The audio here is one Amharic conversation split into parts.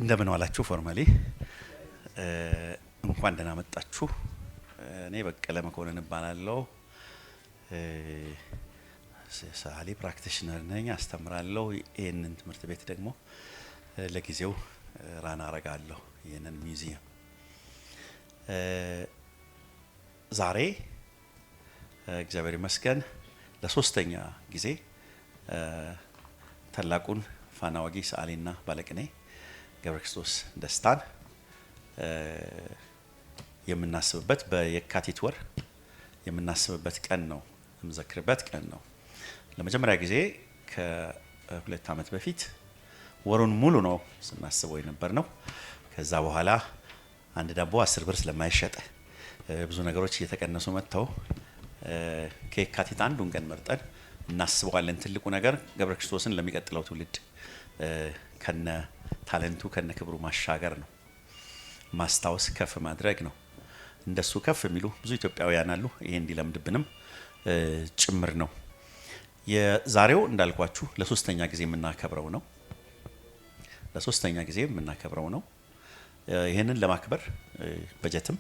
እንደምን ዋላችሁ ፎርማሊ እንኳን ደህና መጣችሁ። እኔ በቀለ መኮንን እባላለሁ። ሳሊ ፕራክቲሽነር ነኝ፣ አስተምራለሁ። ይሄንን ትምህርት ቤት ደግሞ ለጊዜው ራና አረጋለሁ። ይሄንን ሚውዚየም ዛሬ እግዚአብሔር ይመስገን ለሶስተኛ ጊዜ ታላቁን ፋና ወጊ ሰዓሊና ባለቅኔ ገብረ ክርስቶስ ደስታን የምናስብበት በየካቲት ወር የምናስብበት ቀን ነው፣ የምንዘክርበት ቀን ነው። ለመጀመሪያ ጊዜ ከ2 ዓመት በፊት ወሩን ሙሉ ነው ስናስበው የነበር ነው። ከዛ በኋላ አንድ ዳቦ 10 ብር ስለማይሸጥ ብዙ ነገሮች እየተቀነሱ መጥተው ከየካቲት አንዱን ቀን መርጠን እናስበዋለን። ትልቁ ነገር ገብረ ክርስቶስን ለሚቀጥለው ትውልድ ከነ ታለንቱ ከነ ክብሩ ማሻገር ነው፣ ማስታወስ፣ ከፍ ማድረግ ነው። እንደሱ ከፍ የሚሉ ብዙ ኢትዮጵያውያን አሉ። ይሄ እንዲለምድብንም ጭምር ነው። የዛሬው እንዳልኳችሁ ለሶስተኛ ጊዜ የምናከብረው ነው። ለሶስተኛ ጊዜ የምናከብረው ነው። ይሄንን ለማክበር በጀትም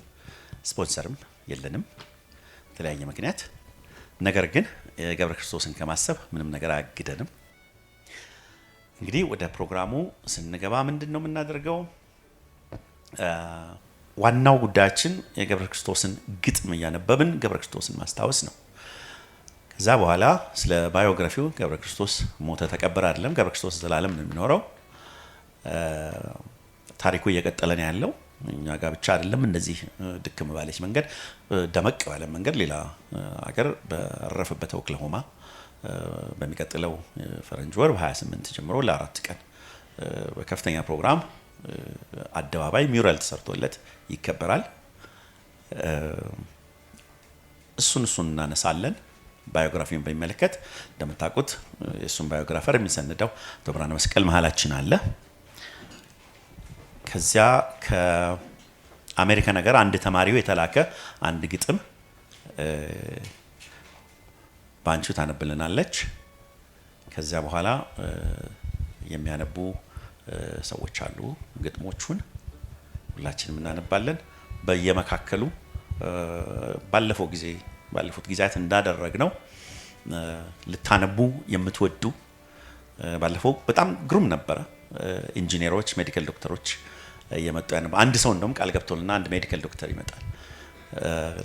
ስፖንሰርም የለንም በተለያየ ምክንያት። ነገር ግን ገብረ ክርስቶስን ከማሰብ ምንም ነገር አያግደንም። እንግዲህ ወደ ፕሮግራሙ ስንገባ ምንድነው የምናደርገው? ዋናው ጉዳያችን የገብረ ክርስቶስን ግጥም እያነበብን ገብረ ክርስቶስን ማስታወስ ነው። ከዛ በኋላ ስለ ባዮግራፊው ገብረ ክርስቶስ ሞተ ተቀበረ አይደለም፣ ገብረ ክርስቶስ ዘላለም ነው የሚኖረው። ታሪኩ እየቀጠለ ነው ያለው። እኛ ጋር ብቻ አይደለም፣ እንደዚህ ድክም ባለች መንገድ ደመቅ ባለ መንገድ ሌላ ሀገር በረፈበት ኦክላሆማ በሚቀጥለው ፈረንጅ ወር በ28 ጀምሮ ለ4 ቀን በከፍተኛ ፕሮግራም አደባባይ ሚውራል ተሰርቶለት ይከበራል። እሱን እናነሳለን። ባዮግራፊውን በሚመለከት እንደምታውቁት የሱን ባዮግራፈር የሚሰንደው አቶ ብርሃነ መስቀል መሀላችን አለ። ከዚያ ከአሜሪካ ነገር አንድ ተማሪው የተላከ አንድ ግጥም ባንቹ ታነብልናለች። ከዚያ በኋላ የሚያነቡ ሰዎች አሉ። ግጥሞቹን ሁላችንም እናነባለን። በየመካከሉ ባለፉት ጊዜያት እንዳደረግነው ልታነቡ የምትወዱ ባለፈው በጣም ግሩም ነበረ። ኢንጂነሮች፣ ሜዲካል ዶክተሮች እየመጡ ያነባ። አንድ ሰው እንደውም ቃል ገብቶልና አንድ ሜዲካል ዶክተር ይመጣል።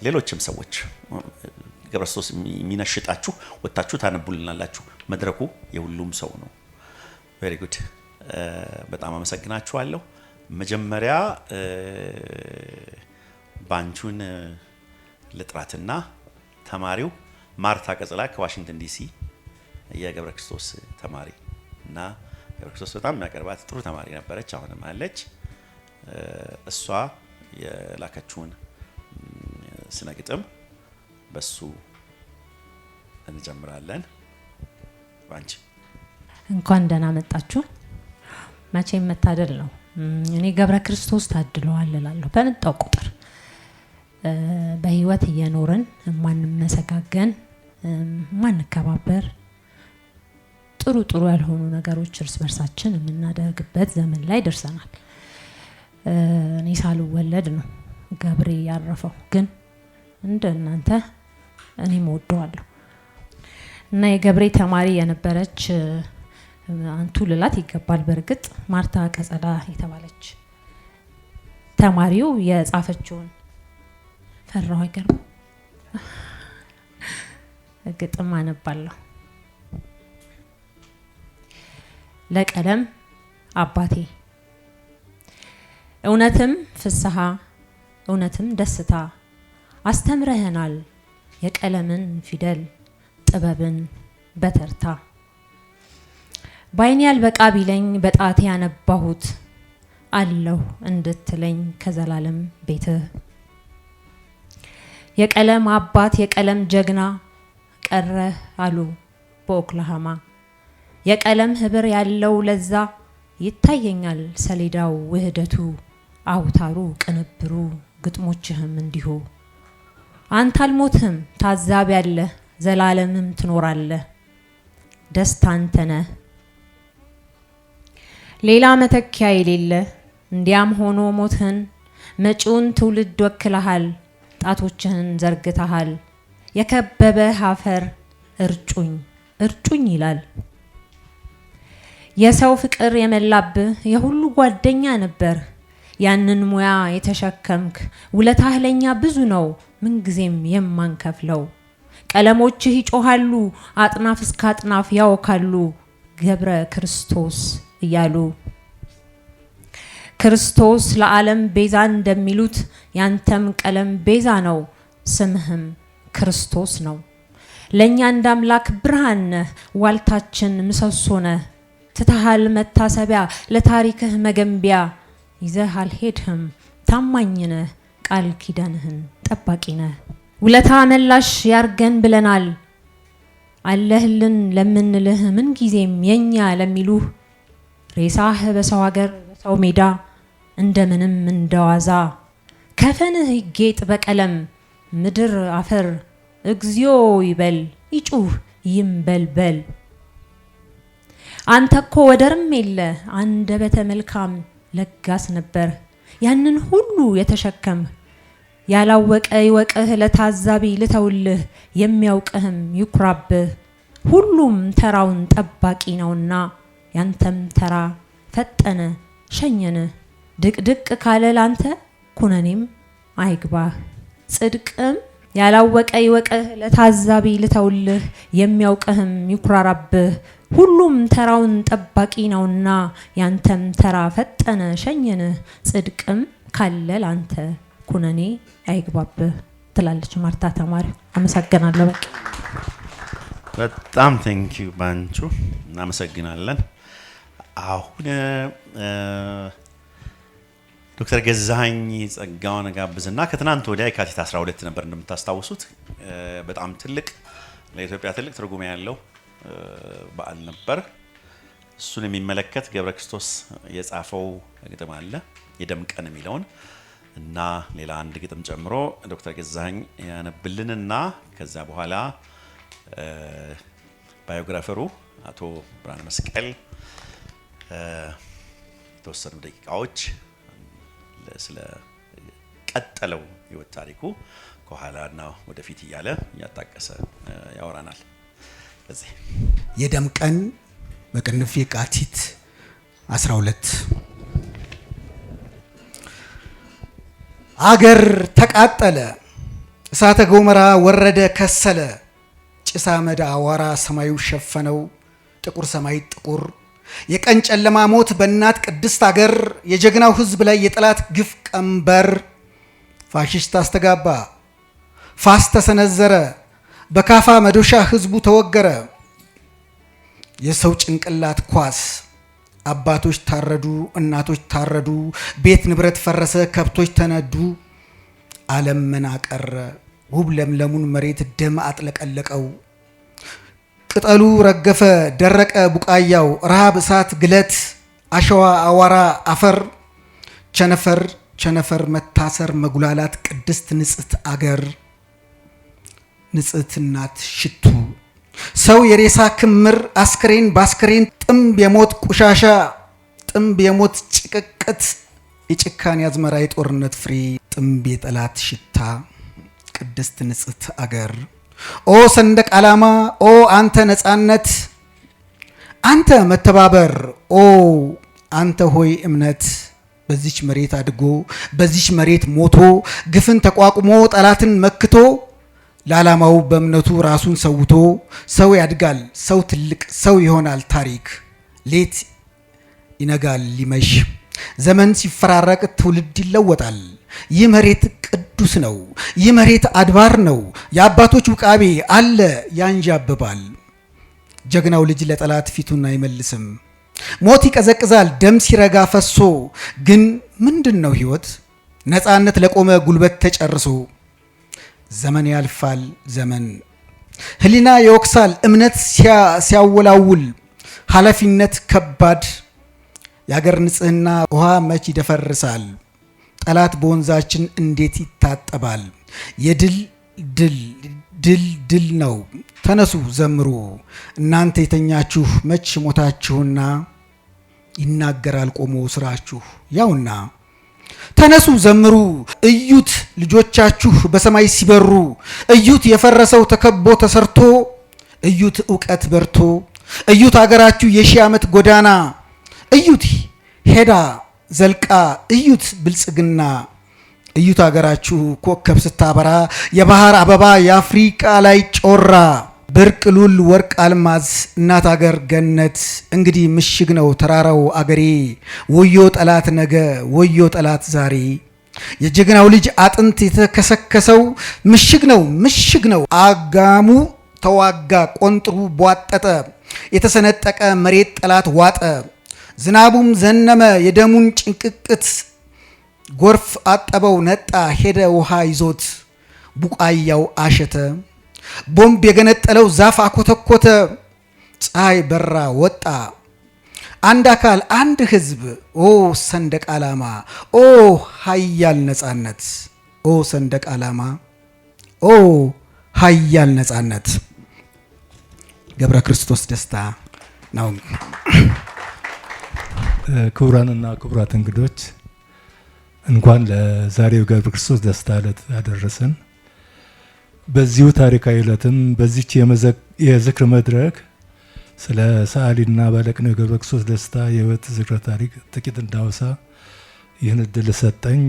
ሌሎችም ሰዎች ገብረ ክርስቶስ የሚነሽጣችሁ ወጣችሁ ታነቡልናላችሁ። መድረኩ የሁሉም ሰው ነው። ቬሪ ጉድ። በጣም አመሰግናችኋለሁ። መጀመሪያ ባንቹን ልጥራትና ተማሪው ማርታ ቀጽላ ከዋሽንግተን ዲሲ የገብረ ክርስቶስ ተማሪ እና ገብረ ክርስቶስ በጣም የሚያቀርባት ጥሩ ተማሪ ነበረች፣ አሁንም አለች። እሷ የላከችውን ስነ ግጥም በሱ እንጀምራለን። ባንቺ እንኳን ደህና መጣችሁ። መቼም መታደል ነው። እኔ ገብረ ክርስቶስ ታድለዋል እላለሁ። በመጣው ቁጥር በህይወት እየኖርን ማንመሰጋገን ማንከባበር ጥሩ ያልሆኑ ነገሮች እርስ በርሳችን የምናደርግበት ዘመን ላይ ደርሰናል። እኔ ሳልወለድ ነው ገብሬ ያረፈው፣ ግን እንደናንተ እኔም ወደዋለሁ እና የገብሬ ተማሪ የነበረች አንቱ ልላት ይገባል። በርግጥ ማርታ ቀጸላ የተባለች ተማሪው የጻፈችውን ፈራው አይገርም ግጥም አነባለሁ። ለቀለም አባቴ እውነትም ፍስሐ እውነትም ደስታ አስተምረህናል የቀለምን ፊደል ጥበብን በተርታ ባይኔ ያልበቃ ቢለኝ በጣቴ ያነባሁት አለሁ እንድትለኝ ከዘላለም ቤትህ የቀለም አባት የቀለም ጀግና ቀረህ አሉ በኦክላሆማ የቀለም ህብር ያለው ለዛ ይታየኛል ሰሌዳው ውህደቱ አውታሩ ቅንብሩ ግጥሞችህም እንዲሁ አንተ አልሞትህም ታዛቢ ያለ ዘላለምም ትኖራለህ ደስታ አንተ ነህ ሌላ መተኪያ የሌለ እንዲያም ሆኖ ሞትህን መጪውን ትውልድ ወክለሃል። ጣቶችህን ዘርግተሃል። የከበበህ አፈር እርጩኝ እርጩኝ ይላል። የሰው ፍቅር የመላብህ የሁሉ ጓደኛ ነበር። ያንን ሙያ የተሸከምክ ውለታህ ለኛ ብዙ ነው፣ ምንጊዜም የማንከፍለው። ቀለሞችህ ይጮሃሉ፣ አጥናፍ እስከ አጥናፍ ያወካሉ፣ ገብረ ክርስቶስ እያሉ። ክርስቶስ ለዓለም ቤዛ እንደሚሉት ያንተም ቀለም ቤዛ ነው፣ ስምህም ክርስቶስ ነው። ለኛ እንደ አምላክ ብርሃን ነህ፣ ዋልታችን ምሰሶ ነህ። ትተሃል መታሰቢያ ለታሪክህ መገንቢያ፣ ይዘህ አልሄድህም ታማኝ ነህ፣ ቃል ኪዳንህን ጠባቂ ነህ። ውለታ መላሽ ያርገን ብለናል፣ አለህልን ለምንልህ ምን ጊዜም የኛ ለሚሉህ። ሬሳህ በሰው ሀገር በሰው ሜዳ እንደምንም እንደዋዛ፣ ከፈንህ ይጌጥ በቀለም ምድር አፈር እግዚኦ ይበል ይጩህ ይንበልበል። አንተኮ ወደርም የለ አንደበተ መልካም ለጋስ ነበር፣ ያንን ሁሉ የተሸከም። ያላወቀ ይወቅህ ለታዛቢ ልተውልህ፣ የሚያውቅህም ይኩራብህ። ሁሉም ተራውን ጠባቂ ነውና ያንተም ተራ ፈጠነ ሸኘነ። ድቅድቅ ካለ ላንተ ኩነኔም አይግባህ። ጽድቅም ያላወቀ ይወቅህ ለታዛቢ ልተውልህ፣ የሚያውቅህም ይኩራራብህ። ሁሉም ተራውን ጠባቂ ነውና ያንተም ተራ ፈጠነ ሸኘነ። ጽድቅም ካለ ላንተ ኩነኔ አይግባብህ ትላለች ማርታ ተማሪው። አመሰግናለሁ። በቃ በጣም ቴንኪዩ ባንቹ፣ እናመሰግናለን። አሁን ዶክተር ገዛኸኝ ጸጋውን ጋብዝና ከትናንት ወዲያ የካቲት 12 ነበር እንደምታስታውሱት። በጣም ትልቅ ለኢትዮጵያ ትልቅ ትርጉም ያለው በዓል ነበር። እሱን የሚመለከት ገብረ ክርስቶስ የጻፈው ግጥም አለ የደም ቀን የሚለውን እና ሌላ አንድ ግጥም ጨምሮ ዶክተር ገዛኸኝ ያነብልንና ከዛ በኋላ ባዮግራፈሩ አቶ ብርሃነ መስቀል የተወሰኑ ደቂቃዎች ስለ ቀጠለው ህይወት ታሪኩ ከኋላና ወደፊት እያለ እያጣቀሰ ያወራናል። በዚህ የደም ቀን በቅንፍ የካቲት 12 አገር ተቃጠለ፣ እሳተ ገሞራ ወረደ ከሰለ። ጭሳ መዳ አዋራ ሰማዩ ሸፈነው፣ ጥቁር ሰማይ ጥቁር የቀን ጨለማ ሞት በእናት ቅድስት አገር። የጀግናው ህዝብ ላይ የጠላት ግፍ ቀንበር። ፋሽስት አስተጋባ፣ ፋስ ተሰነዘረ፣ በካፋ መዶሻ ህዝቡ ተወገረ። የሰው ጭንቅላት ኳስ፣ አባቶች ታረዱ፣ እናቶች ታረዱ። ቤት ንብረት ፈረሰ፣ ከብቶች ተነዱ። ዓለም ምን አቀረ? ውብ ለምለሙን መሬት ደም አጥለቀለቀው። ቅጠሉ ረገፈ፣ ደረቀ ቡቃያው። ረሃብ፣ እሳት፣ ግለት፣ አሸዋ፣ አዋራ፣ አፈር፣ ቸነፈር ቸነፈር፣ መታሰር፣ መጉላላት። ቅድስት ንጽሕት አገር፣ ንጽሕት እናት ሽቱ። ሰው የሬሳ ክምር፣ አስክሬን ባስክሬን። ጥምብ የሞት ቆሻሻ፣ ጥምብ የሞት ጭቅቅት። የጭካኔ አዝመራ፣ የጦርነት ፍሬ። ጥምብ የጠላት ሽታ። ቅድስት ንጽሕት አገር። ኦ ሰንደቅ ዓላማ፣ ኦ አንተ ነፃነት፣ አንተ መተባበር፣ ኦ አንተ ሆይ እምነት። በዚች መሬት አድጎ በዚች መሬት ሞቶ ግፍን ተቋቁሞ ጠላትን መክቶ ለዓላማው በእምነቱ ራሱን ሰውቶ ሰው ያድጋል፣ ሰው ትልቅ ሰው ይሆናል ታሪክ። ሌት ይነጋል ሊመሽ፣ ዘመን ሲፈራረቅ ትውልድ ይለወጣል። ይህ መሬት ቅዱስ ነው፣ ይህ መሬት አድባር ነው። የአባቶች ውቃቤ አለ ያንዣብባል። ጀግናው ልጅ ለጠላት ፊቱን አይመልስም። ሞት ይቀዘቅዛል ደም ሲረጋ ፈሶ። ግን ምንድን ነው ሕይወት? ነፃነት ለቆመ ጉልበት ተጨርሶ። ዘመን ያልፋል ዘመን፣ ህሊና ይወቅሳል እምነት ሲያወላውል። ኃላፊነት ከባድ፣ የአገር ንጽህና ውሃ መች ይደፈርሳል። ጠላት በወንዛችን እንዴት ይታጠባል? የድል ድል ድል ድል ነው። ተነሱ ዘምሩ እናንተ የተኛችሁ መች ሞታችሁና። ይናገራል ቆሞ ስራችሁ ያውና። ተነሱ ዘምሩ እዩት ልጆቻችሁ በሰማይ ሲበሩ፣ እዩት የፈረሰው ተከቦ ተሰርቶ፣ እዩት ዕውቀት በርቶ፣ እዩት አገራችሁ የሺህ ዓመት ጎዳና፣ እዩት ሄዳ ዘልቃ፣ እዩት ብልጽግና፣ እዩት አገራችሁ ኮከብ ስታበራ፣ የባህር አበባ የአፍሪቃ ላይ ጮራ፣ ብርቅ ሉል ወርቅ አልማዝ እናት አገር ገነት፣ እንግዲህ ምሽግ ነው ተራራው አገሬ፣ ወዮ ጠላት ነገ ወዮ ጠላት ዛሬ፣ የጀግናው ልጅ አጥንት የተከሰከሰው ምሽግ ነው አጋሙ ተዋጋ ቆንጥሩ ቧጠጠ፣ የተሰነጠቀ መሬት ጠላት ዋጠ፣ ዝናቡም ዘነመ የደሙን ጭንቅቅት፣ ጎርፍ አጠበው ነጣ ሄደ ውሃ ይዞት፣ ቡቃያው አሸተ ቦምብ የገነጠለው ዛፍ አኮተኮተ፣ ፀሐይ በራ ወጣ አንድ አካል አንድ ህዝብ፣ ኦ ሰንደቅ ዓላማ ኦ ሀያል ነጻነት፣ ኦ ሰንደቅ ዓላማ ኦ ሀያል ነጻነት። ገብረ ክርስቶስ ደስታ ነው። ክቡራንና ክቡራት እንግዶች እንኳን ለዛሬው ገብረ ክርስቶስ ደስታ ዕለት ያደረሰን። በዚሁ ታሪካዊ ዕለትም በዚች የዝክር መድረክ ስለ ሰዓሊና ባለቅኔው ገብረ ክርስቶስ ደስታ የህይወት ዝክረ ታሪክ ጥቂት እንዳወሳ ይህን እድል ሰጠኝ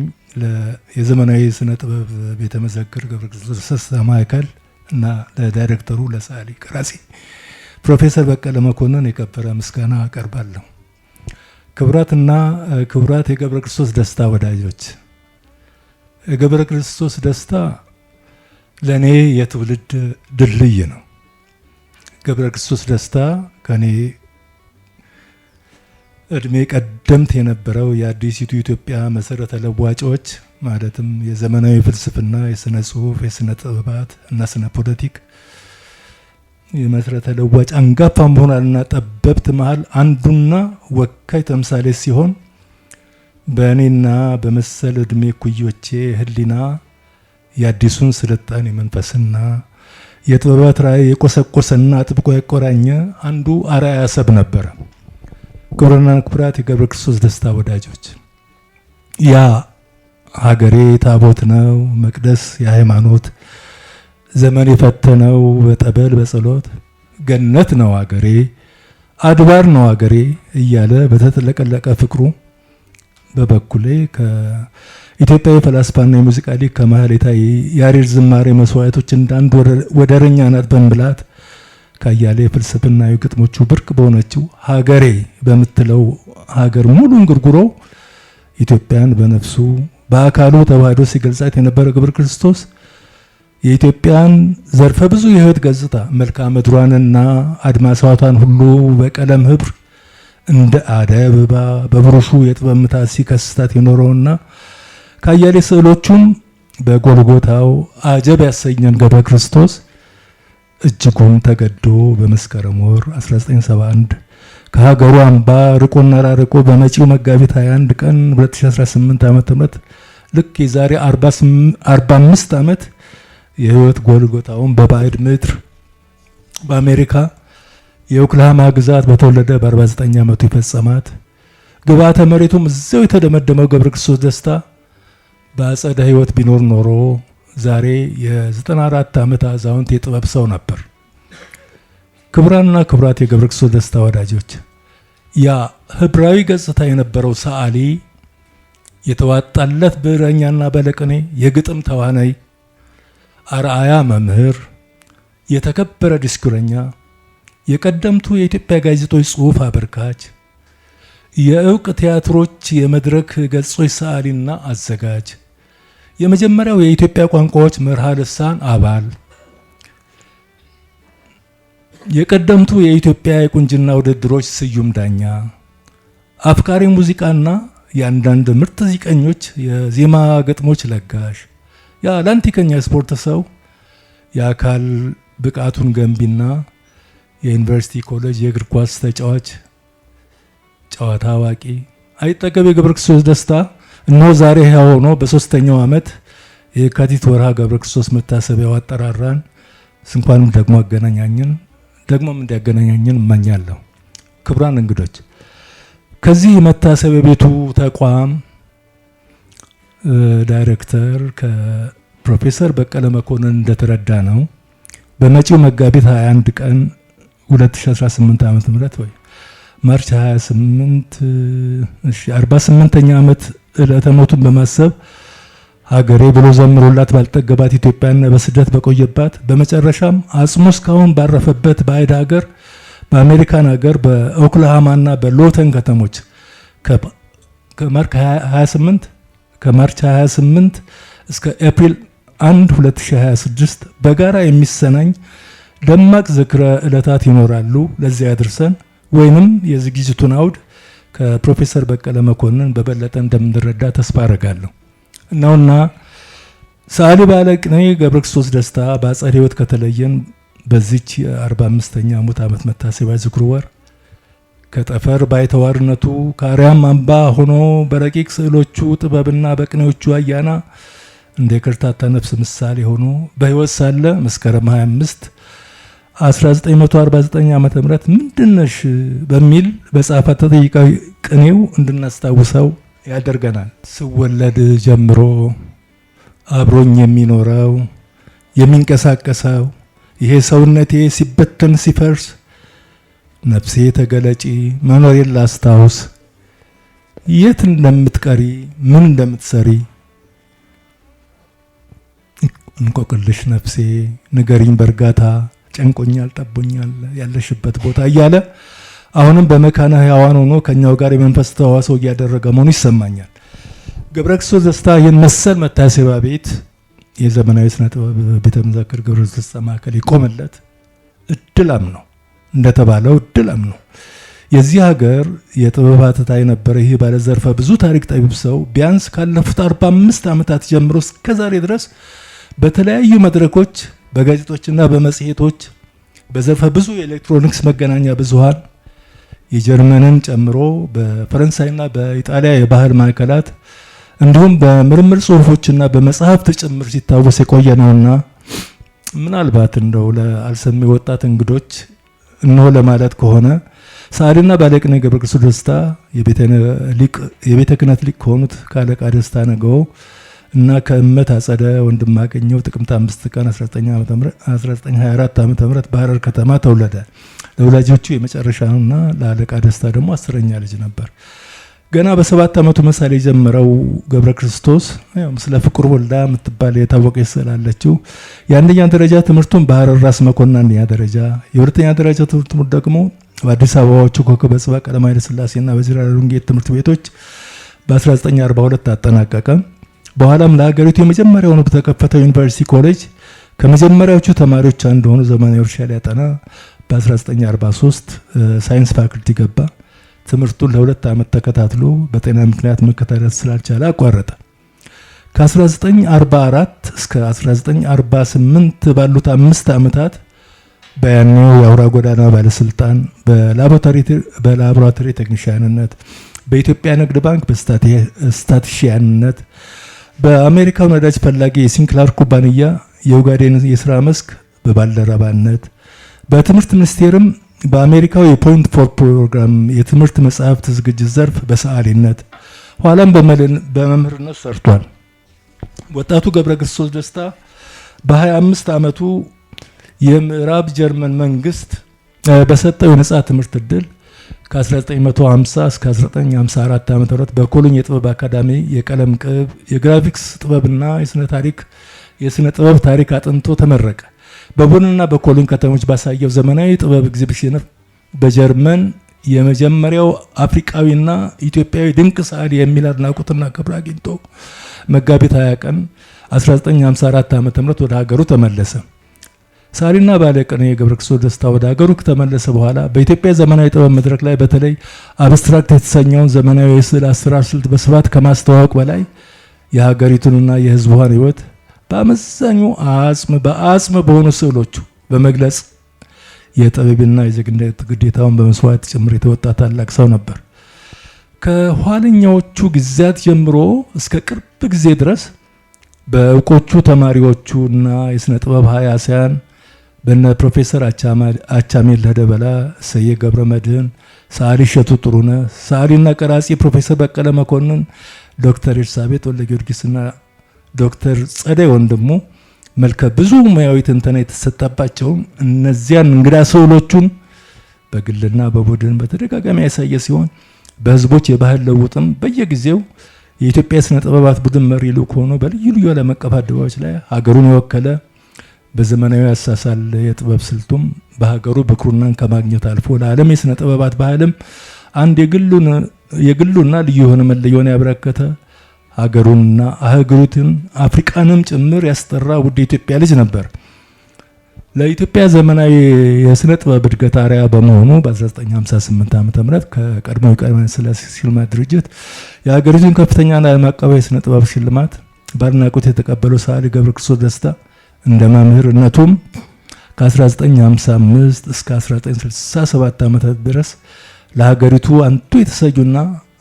የዘመናዊ ስነ ጥበብ ቤተ መዘክር ገብረ ክርስቶስ ደስታ ማዕከል እና ለዳይሬክተሩ ለሰዓሊ ቀራጺ ፕሮፌሰር በቀለ መኮንን የከበረ ምስጋና አቀርባለሁ። ክቡራትና ክቡራት የገብረ ክርስቶስ ደስታ ወዳጆች፣ የገብረ ክርስቶስ ደስታ ለእኔ የትውልድ ድልድይ ነው። ገብረ ክርስቶስ ደስታ ከኔ እድሜ ቀደምት የነበረው የአዲሲቱ ኢትዮጵያ መሰረተ ለዋጮች ማለትም የዘመናዊ ፍልስፍና፣ የስነ ጽሁፍ፣ የስነ ጥበባት እና ስነ ፖለቲክ የመሰረተ ለዋጭ አንጋፋ ምሁራንና ጠበብት መሃል አንዱና ወካይ ተምሳሌ ሲሆን በእኔና በመሰል እድሜ ኩዮቼ ህሊና የአዲሱን ስልጣኔ መንፈስና የጥበባት ራዕይ የቆሰቆሰና አጥብቆ የቆራኘ አንዱ አርአያ ሰብ ነበረ። ክቡራንና ክቡራት የገብረ ክርስቶስ ደስታ ወዳጆች፣ ያ ሀገሬ ታቦት ነው መቅደስ የሃይማኖት ዘመን የፈተነው በጠበል በጸሎት ገነት ነው ሀገሬ አድባር ነው ሀገሬ እያለ በተጥለቀለቀ ፍቅሩ በበኩሌ ከኢትዮጵያዊ ፈላስፋና የሙዚቃ ሊቅ ከማህሌታ ያሬድ ዝማሬ መስዋዕቶች እንዳንድ ወደረኛ ናጥበን ብላት ካያሌ ፍልስፍናዊ ግጥሞቹ ብርቅ በሆነችው ሀገሬ በምትለው ሀገር ሙሉ እንጉርጉሮ ኢትዮጵያን በነፍሱ በአካሉ ተዋህዶ ሲገልጻት የነበረ ገብረ ክርስቶስ የኢትዮጵያን ዘርፈ ብዙ የህይወት ገጽታ መልክዓ ምድሯንና አድማሳቷን ሁሉ በቀለም ህብር እንደ አደይ አበባ በብሩሹ የጥበብ ምታት ሲከስታት የኖረውና ካያሌ ስዕሎቹም በጎልጎታው አጀብ ያሰኘን ገብረ ክርስቶስ እጅጉን ተገዶ በመስከረም ወር 1971 ከሀገሩ አምባ ርቆና ራርቆ በመጪው መጋቢት 21 ቀን 2018 ዓ.ም ልክ የዛሬ 45 ዓመት የህይወት ጎልጎታውን በባዕድ ምድር በአሜሪካ የኦክላሃማ ግዛት በተወለደ በ49 ዓመቱ ይፈጸማት። ግብዓተ መሬቱም እዚያው የተደመደመው ገብረ ክርስቶስ ደስታ በአጸደ ህይወት ቢኖር ኖሮ ዛሬ የ94 ዓመት አዛውንት የጥበብ ሰው ነበር። ክቡራንና ክቡራት የገብረ ክርስቶስ ደስታ ወዳጆች፣ ያ ህብራዊ ገጽታ የነበረው ሰዓሊ፣ የተዋጣለት ብዕረኛና ባለቅኔ፣ የግጥም ተዋናይ፣ አርአያ መምህር፣ የተከበረ ዲስኩረኛ፣ የቀደምቱ የኢትዮጵያ ጋዜጦች ጽሑፍ አበርካች፣ የእውቅ ቲያትሮች የመድረክ ገጾች ሰዓሊና አዘጋጅ፣ የመጀመሪያው የኢትዮጵያ ቋንቋዎች መርሃ ልሳን አባል፣ የቀደምቱ የኢትዮጵያ የቁንጅና ውድድሮች ስዩም ዳኛ፣ አፍቃሪ ሙዚቃና የአንዳንድ ምርጥ ዚቀኞች የዜማ ግጥሞች ለጋሽ፣ የአትላንቲከኛ ስፖርት ሰው፣ የአካል ብቃቱን ገንቢና የዩኒቨርሲቲ ኮሌጅ የእግር ኳስ ተጫዋች፣ ጨዋታ አዋቂ አይጠገብ የገብረ ክርስቶስ ደስታ እነሆ ዛሬ ሕያው ሆኖ በ3ኛው ዓመት የካቲት ወርሃ ገብረ ክርስቶስ መታሰቢያው አጠራራን። እንኳንም ደግሞ አገናኛኝን ደግሞም እንዲያገናኛኝን እመኛለሁ። ክቡራን እንግዶች፣ ከዚህ መታሰቢያ ቤቱ ተቋም ዳይሬክተር ከፕሮፌሰር በቀለ መኮንን እንደተረዳ ነው በመጪው መጋቢት 21 ቀን 2018 ዓ.ም ወይ ማርች 28 48ኛ ዓመት ዕለተ ሞቱን በማሰብ ሀገሬ ብሎ ዘምሮላት ባልጠገባት ኢትዮጵያና በስደት በቆየባት በመጨረሻም አጽሙ እስካሁን ባረፈበት ባዕድ ሀገር በአሜሪካን ሀገር በኦክላሃማና በሎተን ከተሞች ከማርች 28 እስከ ኤፕሪል 1 2026 በጋራ የሚሰናኝ ደማቅ ዝክረ ዕለታት ይኖራሉ። ለዚያ ያድርሰን። ወይንም የዝግጅቱን አውድ ከፕሮፌሰር በቀለ መኮንን በበለጠ እንደምንረዳ ተስፋ አረጋለሁ። ነውና ሰዓሊ ባለቅኔ ገብረ ክርስቶስ ደስታ በአጸደ ሕይወት ከተለየን በዚች የ45ኛ ሙት ዓመት መታሰቢያ ዝክሩ ወር ከጠፈር ባይተዋርነቱ ከአርያም አምባ ሆኖ በረቂቅ ስዕሎቹ ጥበብና በቅኔዎቹ አያና እንደ የክርታታ ነፍስ ምሳሌ ሆኖ በሕይወት ሳለ መስከረም 25 1949 ዓመተ ምህረት ምንድነሽ በሚል በጻፈ ተጠይቃዊ ቅኔው እንድናስታውሰው ያደርገናል። ስወለድ ጀምሮ አብሮኝ የሚኖረው የሚንቀሳቀሰው ይሄ ሰውነቴ ሲበተን ሲፈርስ ነፍሴ ተገለጪ መኖሬን ላስታውስ የት እንደምትቀሪ ምን እንደምትሰሪ እንቆቅልሽ ነፍሴ ንገሪኝ በእርጋታ ጨንቆኛል ጠቦኛል ያለሽበት ቦታ እያለ አሁንም በመካነ ሕያዋን ሆኖ ከኛው ጋር የመንፈስ ተዋስኦ እያደረገ መሆኑ ይሰማኛል። ገብረ ክርስቶስ ደስታ ይህን መሰል መታሰቢያ ቤት የዘመናዊ ስነ ጥበብ ቤተ መዘክር ገብረ ክርስቶስ ደስታ ማዕከል ይቆምለት እድላም ነው እንደተባለው እድላም ነው። የዚህ ሀገር የጥበባት ታ የነበረ ይህ ባለዘርፈ ብዙ ታሪክ ጠቢብ ሰው ቢያንስ ካለፉት 45 ዓመታት ጀምሮ እስከዛሬ ድረስ በተለያዩ መድረኮች በጋዜጦችና በመጽሔቶች በዘርፈ ብዙ የኤሌክትሮኒክስ መገናኛ ብዙሃን የጀርመንን ጨምሮ በፈረንሳይና በኢጣሊያ የባህል ማዕከላት እንዲሁም በምርምር ጽሁፎችና በመጽሐፍት ጭምር ሲታወስ የቆየ ነውና ምናልባት እንደው ለአልሰሚ ወጣት እንግዶች እነሆ ለማለት ከሆነ ሰዓሊና ባለቅኔ ገብረ ክርስቶስ ደስታ የቤተ ክህነት ሊቅ ከሆኑት ከአለቃ ደስታ ነገው እና ከእመት አጸደ ወንድማገኘው ጥቅምት 5 ቀን 1924 ዓ.ም በሐረር ከተማ ተወለደ። ለወላጆቹ የመጨረሻውና ለአለቃ ደስታ ደግሞ 10ኛ ልጅ ነበር። ገና በ7 ዓመቱ መሳሌ የጀመረው ገብረ ክርስቶስ ስለ ፍቁር ወልዳ የምትባል የታወቀች ስላለችው የአንደኛ ደረጃ ትምህርቱን በሐረር ራስ መኮንን አንደኛ ደረጃ፣ የሁለተኛ ደረጃ ትምህርቱን ደግሞ በአዲስ አበባዎቹ ኮከበ ጽባህ ቀዳማዊ ኃይለ ሥላሴና በዚራ ሉንጌት ትምህርት ቤቶች በ1942 አጠናቀቀ። በኋላም ለሀገሪቱ የመጀመሪያውን በተከፈተው ዩኒቨርሲቲ ኮሌጅ ከመጀመሪያዎቹ ተማሪዎች አንዱ ሆኖ ዘመናዊ እርሻ ሊያጠና በ1943 ሳይንስ ፋክልቲ ገባ። ትምህርቱን ለ2 ዓመት ተከታትሎ በጤና ምክንያት መከታተል ስላልቻለ አቋረጠ። ከ1944 እስከ 1948 ባሉት 5 ዓመታት በያኔው የአውራ ጎዳና ባለስልጣን በላቦራቶሪ ቴክኒሽያንነት፣ በኢትዮጵያ ንግድ ባንክ በስታቲሽያንነት፣ በአሜሪካው ነዳጅ ፈላጊ የሲንክላር ኩባንያ የኡጋዴን የሥራ መስክ በባልደረባነት፣ በትምህርት ሚኒስቴርም በአሜሪካው የፖይንት ፎር ፕሮግራም የትምህርት መጽሐፍት ዝግጅት ዘርፍ በሰዓሊነት ኋላም በመምህርነት ሰርቷል። ወጣቱ ገብረ ክርስቶስ ደስታ በ25 ዓመቱ የምዕራብ ጀርመን መንግስት በሰጠው የነጻ ትምህርት ዕድል ከ1950 እስከ 1954 ዓ.ም በኮሎኝ የጥበብ አካዳሚ የቀለም ቅብ የግራፊክስ ጥበብና የስነ ጥበብ ታሪክ አጥንቶ ተመረቀ። በቦንና በኮሎኝ ከተሞች ባሳየው ዘመናዊ ጥበብ ኤግዚቢሽን በጀርመን የመጀመሪያው አፍሪካዊና ኢትዮጵያዊ ድንቅ ሰዓሊ የሚል አድናቆትና ክብር አግኝቶ መጋቢት 20 ቀን 1954 ዓ.ም ወደ ሀገሩ ተመለሰ። ሰዓሊና ባለቅኔ ገብረ ክርስቶስ ደስታ ወደ ሀገሩ ከተመለሰ በኋላ በኢትዮጵያ ዘመናዊ ጥበብ መድረክ ላይ በተለይ አብስትራክት የተሰኘውን ዘመናዊ የስዕል አሰራር ስልት በስፋት ከማስተዋወቅ በላይ የሀገሪቱንና የሕዝቧን ሕይወት በአመዛኙ በአጽም በሆኑ ስዕሎቹ በመግለጽ የጥበብና የዜግነት ግዴታውን በመስዋዕት ጭምር የተወጣ ታላቅ ሰው ነበር። ከኋለኛዎቹ ጊዜያት ጀምሮ እስከ ቅርብ ጊዜ ድረስ በእውቆቹ ተማሪዎቹና የሥነ ጥበብ ሀያሲያን በነ ፕሮፌሰር አቻሜለህ ደበላ፣ እሰየ ገብረ መድህን፣ ሰዓሊ እሸቱ ጥሩነህ፣ ሰዓሊና ቀራጺ ፕሮፌሰር በቀለ መኮንን፣ ዶክተር ኤልሳቤጥ ወልደ ጊዮርጊስና ዶክተር ጸደይ ወንድሙ መልከ ብዙ ሙያዊ ትንተና የተሰጠባቸው እነዚያን እንግዳ ስዕሎቹን በግልና በቡድን በተደጋጋሚ ያሳየ ሲሆን በህዝቦች የባህል ለውጥም በየጊዜው የኢትዮጵያ ስነ ጥበባት ቡድን መሪ ልዑክ ሆኖ በልዩ ልዩ ዓለም አቀፍ አደባባዮች ላይ ሀገሩን የወከለ በዘመናዊ አሳሳል የጥበብ ስልቱም በሀገሩ ብኩርናን ከማግኘት አልፎ ለዓለም የስነ ጥበባት ባህልም አንድ የግሉና ልዩ የሆነ መለያውን ያበረከተ ሀገሩንና አህጉሪቱን አፍሪካንም ጭምር ያስጠራ ውድ የኢትዮጵያ ልጅ ነበር። ለኢትዮጵያ ዘመናዊ የስነ ጥበብ እድገት አርአያ በመሆኑ በ1958 ዓ.ም ከቀድሞው የቀዳማዊ ሥላሴ ሽልማት ድርጅት የሀገሪቱን ከፍተኛ ዓለም አቀፍ የስነ ጥበብ ሽልማት በአድናቆት የተቀበለው ሰዓሊ ገብረ ክርስቶስ ደስታ እንደ መምህርነቱም ከ1955 እስከ 1967 ዓ.ም ድረስ ለሀገሪቱ አንቱ የተሰዩና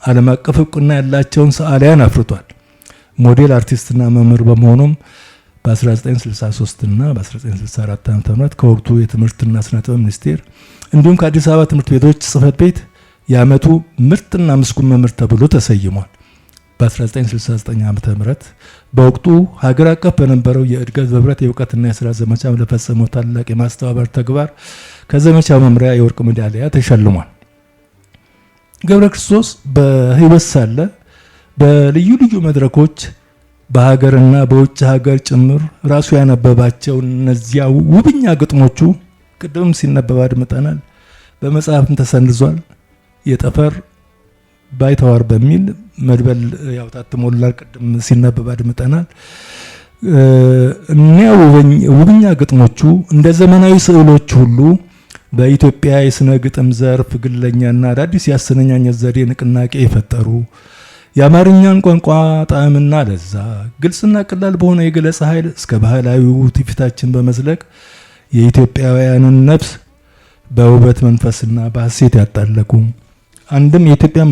ዓለም አቀፍ እውቅና ያላቸውን ሰዓሊያን አፍርቷል። ሞዴል አርቲስትና መምህር በመሆኑም በ1963 እና በ1964 ዓ.ም ከወቅቱ የትምህርትና ስነ ጥበብ ሚኒስቴር እንዲሁም ከአዲስ አበባ ትምህርት ቤቶች ጽህፈት ቤት የዓመቱ ምርጥና ምስጉን መምህር ተብሎ ተሰይሟል። በ1969 ዓ.ም በወቅቱ ሀገር አቀፍ በነበረው የእድገት በህብረት የእውቀትና የስራ ዘመቻ ለፈጸመው ታላቅ የማስተባበር ተግባር ከዘመቻው መምሪያ የወርቅ ሜዳሊያ ተሸልሟል። ገብረ ክርስቶስ በህይወት ሳለ በልዩ ልዩ መድረኮች በሀገርና በውጭ ሀገር ጭምር ራሱ ያነበባቸው እነዚያ ውብኛ ግጥሞቹ ቅድም ሲነበብ አድምጠናል። በመጽሐፍም ተሰንዟል። የጠፈር ባይተዋር በሚል መድበል ያው ታትሞላል። ቅድም ሲነበብ አድምጠናል። እኒያ ውብኛ ግጥሞቹ እንደ ዘመናዊ ስዕሎች ሁሉ በኢትዮጵያ የስነ ግጥም ዘርፍ ግለኛና አዳዲስ የአሰነኛኘት ዘዴ ንቅናቄ የፈጠሩ የአማርኛን ቋንቋ ጣዕምና ለዛ ግልጽና ቀላል በሆነ የገለጻ ኃይል እስከ ባህላዊው ትውፊታችን በመዝለቅ የኢትዮጵያውያንን ነፍስ በውበት መንፈስና በሐሴት ያጣለቁ አንድም የኢትዮጵያ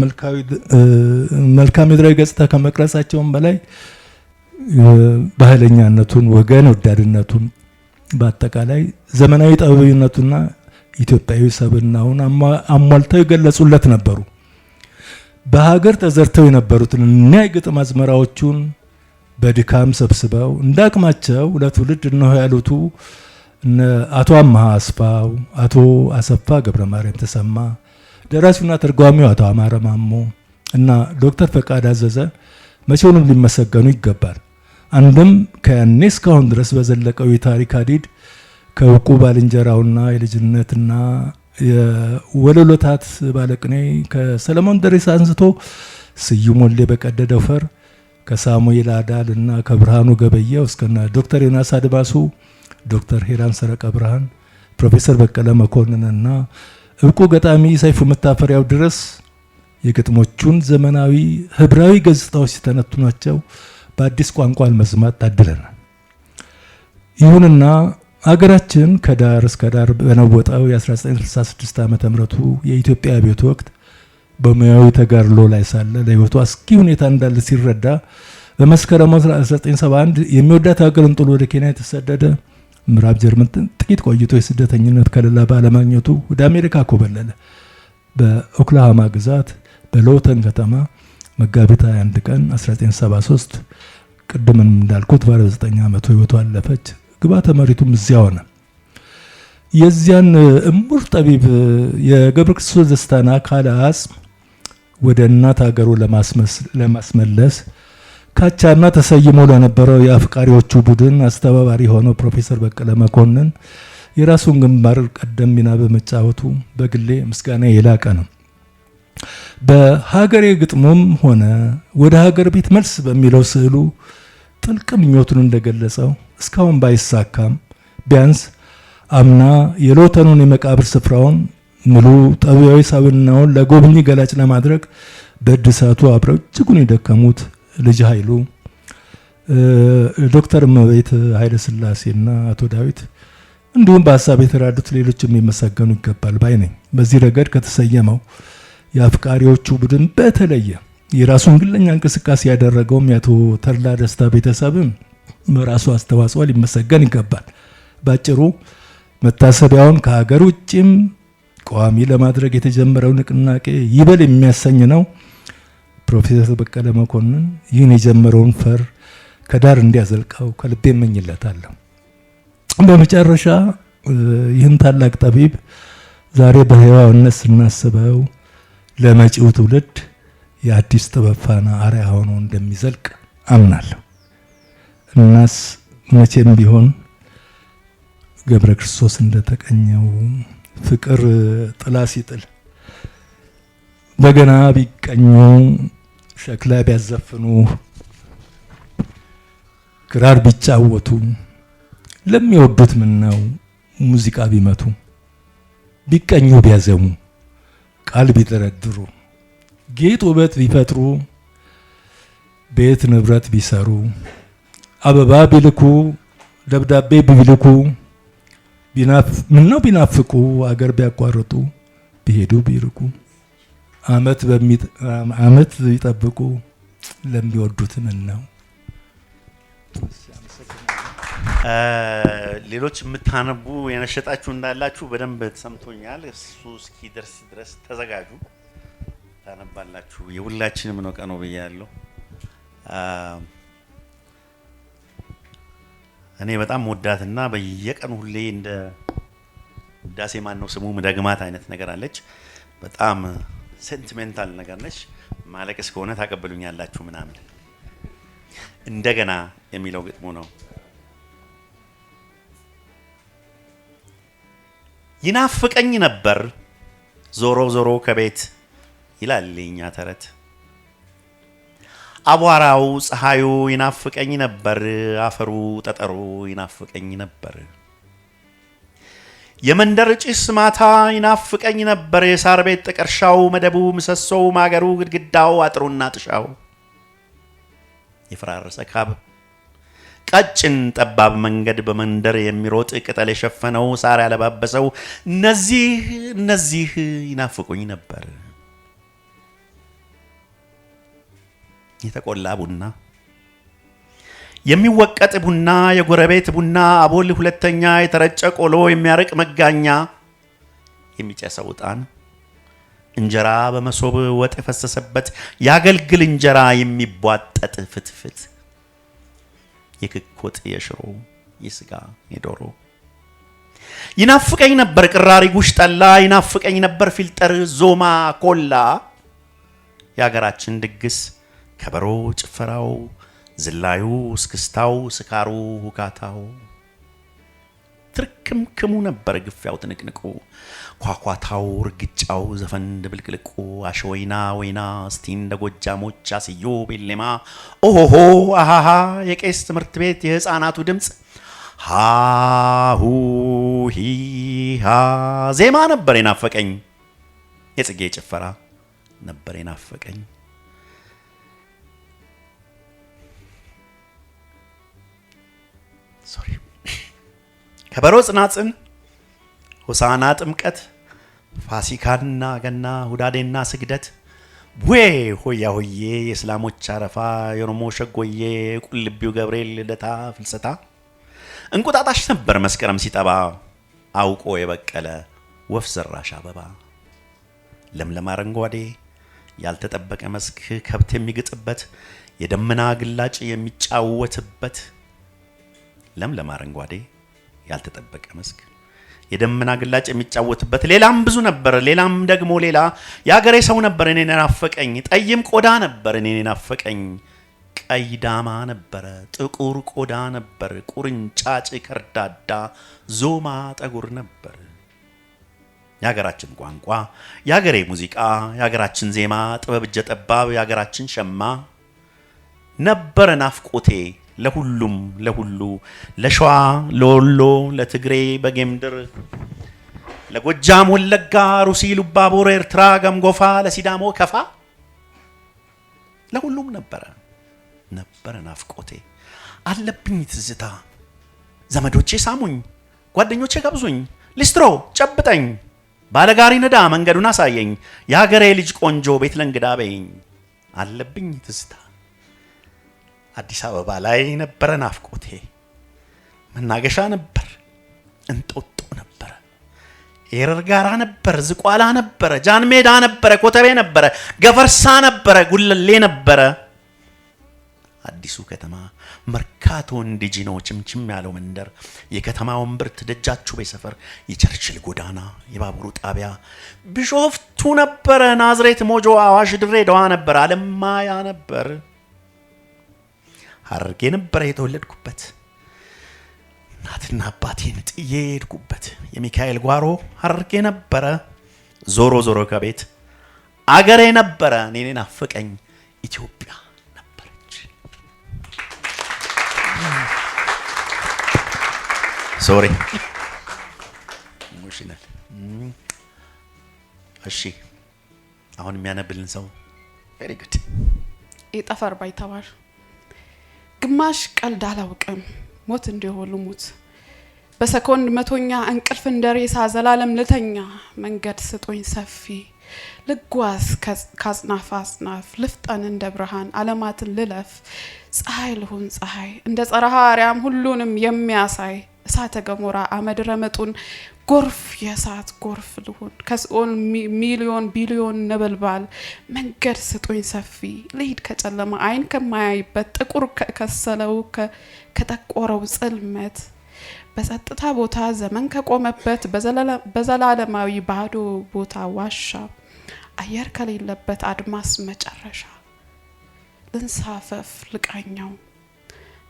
መልክዓ ምድራዊ ገጽታ ከመቅረጻቸውም በላይ ባህለኛነቱን፣ ወገን ወዳድነቱን፣ በአጠቃላይ ዘመናዊ ጠበብነቱና ኢትዮጵያዊ ሰብናውን አሟልተው የገለጹለት ነበሩ። በሀገር ተዘርተው የነበሩትን እና የግጥም አዝመራዎቹን በድካም ሰብስበው እንዳቅማቸው ለትውልድ እነሆ ያሉቱ አቶ አምሃ አስፋው፣ አቶ አሰፋ ገብረ ማርያም ተሰማ፣ ደራሲውና ተርጓሚው አቶ አማረ ማሞ እና ዶክተር ፈቃድ አዘዘ መቼውንም ሊመሰገኑ ይገባል። አንድም ከያኔ እስካሁን ድረስ በዘለቀው የታሪክ ሀዲድ ከውቁ ባልንጀራውና የልጅነትና የወለሎታት ባለቅኔ ከሰለሞን ደሬሳ አንስቶ ስዩም ወልዴ በቀደደው ፈር ከሳሙኤል አዳል እና ከብርሃኑ ገበየው እስከና ዶክተር ዮናስ አድማሱ፣ ዶክተር ሄራን ሰረቀ ብርሃን፣ ፕሮፌሰር በቀለ መኮንንና እውቁ ገጣሚ ሰይፉ መታፈሪያው ድረስ የግጥሞቹን ዘመናዊ ህብራዊ ገጽታዎች ሲተነትኗቸው በአዲስ ቋንቋ መስማት ታድለናል። ይሁንና አገራችን ከዳር እስከ ዳር በነወጠው የ1966 ዓመተ ምህረቱ የኢትዮጵያ አብዮት ወቅት በሙያዊ ተጋድሎ ላይ ሳለ ለህይወቱ አስኪ ሁኔታ እንዳለ ሲረዳ በመስከረም 1971 የሚወዳት ሀገርን ጥሎ ወደ ኬንያ የተሰደደ ምዕራብ ጀርመን ጥቂት ቆይቶ የስደተኝነት ከለላ ባለማግኘቱ ወደ አሜሪካ ኮበለለ። በኦክላሃማ ግዛት በሎተን ከተማ መጋቢት 21 ቀን 1973 ቅድምም እንዳልኩት በ49 ዓመቱ ህይወቱ አለፈች። ግባተ መሬቱም እዚያ ሆነ። የዚያን እሙር ጠቢብ የገብረ ክርስቶስ ደስታን አካለ አጽም ወደ እናት ሀገሩ ለማስመለስ ካቻና ተሰይሞ ለነበረው የአፍቃሪዎቹ ቡድን አስተባባሪ ሆነው ፕሮፌሰር በቀለ መኮንን የራሱን ግንባር ቀደም ሚና በመጫወቱ በግሌ ምስጋና የላቀ ነው። በሀገሬ ግጥሙም ሆነ ወደ ሀገር ቤት መልስ በሚለው ስዕሉ ጥልቅ ምኞቱን እንደገለጸው እስካሁን ባይሳካም ቢያንስ አምና የሎተኑን የመቃብር ስፍራውን ሙሉ ጠቢያዊ ሳብናውን ለጎብኚ ገላጭ ለማድረግ በእድሳቱ አብረው እጅጉን የደከሙት ልጅ ኃይሉ፣ ዶክተር እመቤት ኃይለ ሥላሴና አቶ ዳዊት እንዲሁም በሀሳብ የተራዱት ሌሎችም የሚመሰገኑ ይገባል ባይ ነኝ። በዚህ ረገድ ከተሰየመው የአፍቃሪዎቹ ቡድን በተለየ የራሱን ግለኛ እንቅስቃሴ ያደረገውም የአቶ ተድላ ደስታ ቤተሰብም በራሱ አስተዋጽኦ ሊመሰገን ይገባል። ባጭሩ መታሰቢያውን ከሀገር ውጭም ቋሚ ለማድረግ የተጀመረው ንቅናቄ ይበል የሚያሰኝ ነው። ፕሮፌሰር በቀለ መኮንን ይህን የጀመረውን ፈር ከዳር እንዲያዘልቀው ከልቤ እመኝለታለሁ። በመጨረሻ ይህን ታላቅ ጠቢብ ዛሬ በሕያውነት ስናስበው ለመጪው ትውልድ የአዲስ ጥበብ ፋና አርአያ ሆኖ እንደሚዘልቅ አምናለሁ። እናስ መቼም ቢሆን ገብረ ክርስቶስ እንደተቀኘው ፍቅር ጥላ ሲጥል በገና ቢቀኙ ሸክላ ቢያዘፍኑ ክራር ቢጫወቱ ለሚወዱት ምን ነው ሙዚቃ ቢመቱ ቢቀኙ ቢያዘሙ ቃል ቢደረድሩ ጌጥ ውበት ቢፈጥሩ ቤት ንብረት ቢሰሩ አበባ ቢልኩ ደብዳቤ ቢልኩ ምነው ቢናፍቁ አገር ቢያቋርጡ ቢሄዱ ቢርቁ አመት ቢጠብቁ ለሚወዱት ምን ነው። ሌሎች የምታነቡ የነሸጣችሁ እንዳላችሁ በደንብ ተሰምቶኛል። እሱ እስኪደርስ ድረስ ተዘጋጁ፣ ታነባላችሁ። የሁላችንም ነው ቀኑ ብያለሁ። እኔ በጣም ወዳትና በየቀኑ ሁሌ እንደ ውዳሴ ማን ነው ስሙ ምደግማት አይነት ነገር አለች። በጣም ሴንቲሜንታል ነገር ነች። ማለቅስ ከሆነ ታቀበሉኛላችሁ ምናምን። እንደገና የሚለው ግጥሙ ነው። ይናፍቀኝ ነበር ዞሮ ዞሮ ከቤት ይላል የኛ ተረት። አቧራው ፀሐዩ ይናፍቀኝ ነበር፣ አፈሩ ጠጠሩ ይናፍቀኝ ነበር። የመንደር ጭስ ማታ ይናፍቀኝ ነበር፣ የሳር ቤት ጥቀርሻው መደቡ ምሰሶው ማገሩ ግድግዳው አጥሩና ጥሻው። የፈራረሰ ካብ ቀጭን ጠባብ መንገድ በመንደር የሚሮጥ ቅጠል የሸፈነው ሳር ያለባበሰው እነዚህ ይናፍቁኝ ነበር። የተቆላ ቡና የሚወቀጥ ቡና የጎረቤት ቡና አቦል ሁለተኛ የተረጨ ቆሎ የሚያርቅ መጋኛ የሚጨሰው ዕጣን እንጀራ በመሶብ ወጥ የፈሰሰበት ያገልግል እንጀራ የሚቧጠጥ ፍትፍት የክክ ወጥ የሽሮ የስጋ የዶሮ ይናፍቀኝ ነበር ቅራሪ ጉሽ ጠላ ይናፍቀኝ ነበር ፊልጠር ዞማ ኮላ የሀገራችን ድግስ ከበሮ ጭፈራው ዝላዩ እስክስታው ስካሩ ሁካታው ትርክምክሙ ነበር ግፊያው ትንቅንቁ ኳኳታው ርግጫው ዘፈን ድብልቅልቁ አሸወይና ወይና እስቲ እንደ ጎጃሞች አስዮ ቤሌማ ኦሆሆ አሃሃ የቄስ ትምህርት ቤት የህፃናቱ ድምፅ ሃሁ ሂሃ ዜማ ነበር የናፈቀኝ የጽጌ ጭፈራ ነበር የናፈቀኝ ከበሮ ጽናጽን ሆሳና ጥምቀት ፋሲካና ገና ሁዳዴና ስግደት ቡሄ ሆያ ሆዬ የእስላሞች አረፋ የኦሮሞ ሸጎዬ ቁልቢው ገብርኤል ልደታ ፍልሰታ እንቁጣጣሽ ነበር መስከረም ሲጠባ አውቆ የበቀለ ወፍ ዘራሽ አበባ ለምለም አረንጓዴ ያልተጠበቀ መስክ ከብት የሚግጥበት የደመና ግላጭ የሚጫወትበት ለምለም አረንጓዴ ያልተጠበቀ መስክ የደመና ግላጭ የሚጫወትበት ሌላም ብዙ ነበር ሌላም ደግሞ ሌላ ያገሬ ሰው ነበር እኔን ናፈቀኝ ጠይም ቆዳ ነበር እኔን ናፈቀኝ ቀይ ዳማ ነበር ጥቁር ቆዳ ነበር ቁርንጫጭ ከርዳዳ ዞማ ጠጉር ነበር ያገራችን ቋንቋ ያገሬ ሙዚቃ ያገራችን ዜማ ጥበብ እጀ ጠባብ ያገራችን ሸማ ነበር ናፍቆቴ ለሁሉም ለሁሉ ለሸዋ ለወሎ ለትግሬ በጌምድር ለጎጃም ወለጋ ሩሲ ሉባቦር ኤርትራ ገምጎፋ ለሲዳሞ ከፋ ለሁሉም ነበረ ናፍቆቴ አለብኝ ትዝታ ዘመዶቼ ሳሙኝ ጓደኞቼ ጋብዙኝ ሊስትሮ ጨብጠኝ ባለጋሪ ነዳ መንገዱን አሳየኝ የሀገሬ ልጅ ቆንጆ ቤት ለእንግዳ በይኝ አለብኝ ትዝታ አዲስ አበባ ላይ ነበረ ናፍቆቴ መናገሻ ነበር እንጦጦ ነበረ። ኤረር ጋራ ነበረ፣ ዝቋላ ነበረ፣ ጃን ሜዳ ነበረ፣ ኮተቤ ነበረ፣ ገፈርሳ ነበረ፣ ጉለሌ ነበረ። አዲሱ ከተማ መርካቶ እንዲጂ ነው ጭምጭም ያለው መንደር፣ የከተማው እምብርት ደጃችሁ በሰፈር፣ የቸርችል ጎዳና፣ የባቡሩ ጣቢያ ቢሾፍቱ ነበረ፣ ናዝሬት፣ ሞጆ፣ አዋሽ፣ ድሬዳዋ ነበረ፣ አለማያ ነበር። ሐረርጌ ነበረ የተወለድኩበት፣ እናትና አባቴን ጥዬ ሄድኩበት። የሚካኤል ጓሮ ሐረርጌ ነበረ፣ ዞሮ ዞሮ ከቤት አገሬ ነበረ። እኔን ናፈቀኝ ኢትዮጵያ ነበረች። ሶሪ ኢሞሽናል። እሺ አሁን የሚያነብልን ሰው ቬሪ ጉድ። የጠፈር ባይተዋር ግማሽ ቀልድ አላውቅም ሞት እንዲሆኑ ሙት በሰኮንድ መቶኛ እንቅልፍ እንደሬሳ ዘላለም ልተኛ መንገድ ስጦኝ ሰፊ ልጓዝ ካጽናፍ አጽናፍ ልፍጠን እንደ ብርሃን ዓለማትን ልለፍ ፀሐይ ልሁን ፀሐይ እንደ ጸረሃ አርያም ሁሉንም የሚያሳይ እሳተ ገሞራ አመድ ረመጡን ጎርፍ የእሳት ጎርፍ ልሁን ከስኦል ሚሊዮን ቢሊዮን ነበልባል መንገድ ስጦኝ ሰፊ ልሂድ ከጨለማ አይን ከማያይበት ጥቁር ከሰለው ከጠቆረው ጽልመት በጸጥታ ቦታ ዘመን ከቆመበት በዘላለማዊ ባዶ ቦታ ዋሻ አየር ከሌለበት አድማስ መጨረሻ ልንሳፈፍ ልቃኛው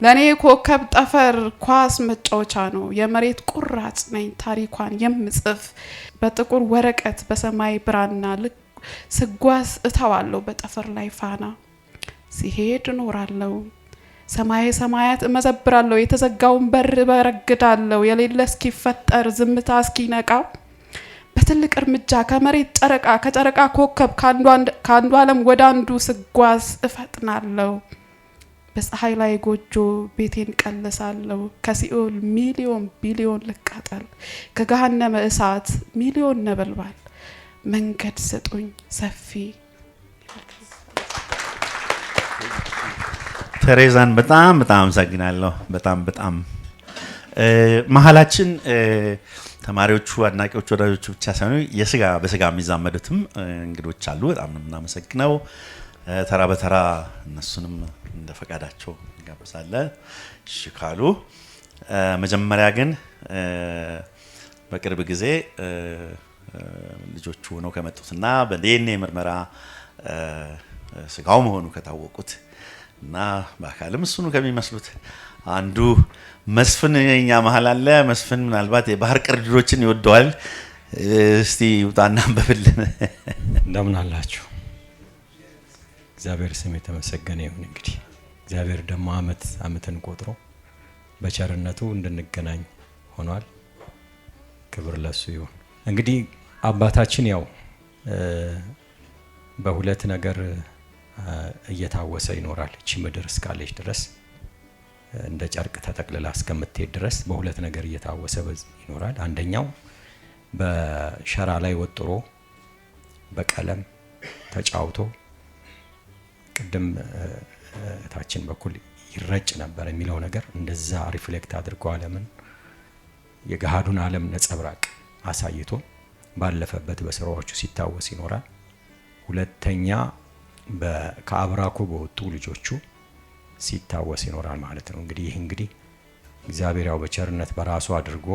ለኔ ኮከብ ጠፈር ኳስ መጫወቻ ነው የመሬት ቁራጽ ነኝ ታሪኳን የምጽፍ በጥቁር ወረቀት በሰማይ ብራና ስጓዝ እታዋለሁ በጠፈር ላይ ፋና ሲሄድ ኖራለሁ ሰማይ ሰማያት መዘብራለሁ የተዘጋውን በር በረግዳለሁ የሌለ እስኪፈጠር ዝምታ እስኪነቃ በትልቅ እርምጃ ከመሬት ጨረቃ ከጨረቃ ኮከብ ካንዱ ዓለም ወደ አንዱ ስጓዝ እፈጥናለሁ በፀሐይ ላይ ጎጆ ቤቴን ቀልሳለሁ ከሲኦል ሚሊዮን ቢሊዮን ልቃጠል ከገሃነመ እሳት ሚሊዮን ነበልባል መንገድ ስጡኝ ሰፊ። ቴሬዛን በጣም አመሰግናለሁ። በጣም መሀላችን ተማሪዎቹ፣ አድናቂዎቹ፣ ወዳጆቹ ብቻ ሳይሆኑ በስጋ የሚዛመዱትም እንግዶች አሉ። በጣም ነው የምናመሰግነው። ተራ በተራ እነሱንም እንደ ፈቃዳቸው እንጋብዛለን እሺ ካሉ። መጀመሪያ ግን በቅርብ ጊዜ ልጆቹ ሆነው ከመጡትና በዲኤንኤ ምርመራ ስጋው መሆኑ ከታወቁት እና በአካልም እሱኑ ከሚመስሉት አንዱ መስፍን የኛ መሀል አለ። መስፍን ምናልባት የባህር ቅርድዶችን ይወደዋል። እስቲ ውጣና አንብብልን። እንደምን አላችሁ? እግዚአብሔር ስም የተመሰገነ ይሁን። እንግዲህ እግዚአብሔር ደግሞ አመትን ቆጥሮ በቸርነቱ እንድንገናኝ ሆኗል። ክብር ለሱ ይሁን። እንግዲህ አባታችን ያው በሁለት ነገር እየታወሰ ይኖራል። እቺ ምድር እስካለች ድረስ እንደ ጨርቅ ተጠቅልላ እስከምትሄድ ድረስ በሁለት ነገር እየታወሰ ይኖራል። አንደኛው በሸራ ላይ ወጥሮ በቀለም ተጫውቶ ቅድም ታችን በኩል ይረጭ ነበር የሚለው ነገር እንደዛ ሪፍሌክት አድርጎ ዓለምን የገሃዱን ዓለም ነጸብራቅ አሳይቶ ባለፈበት በስራዎቹ ሲታወስ ይኖራል። ሁለተኛ ከአብራኩ በወጡ ልጆቹ ሲታወስ ይኖራል ማለት ነው። እንግዲህ እግዚአብሔር ያው በቸርነት በራሱ አድርጎ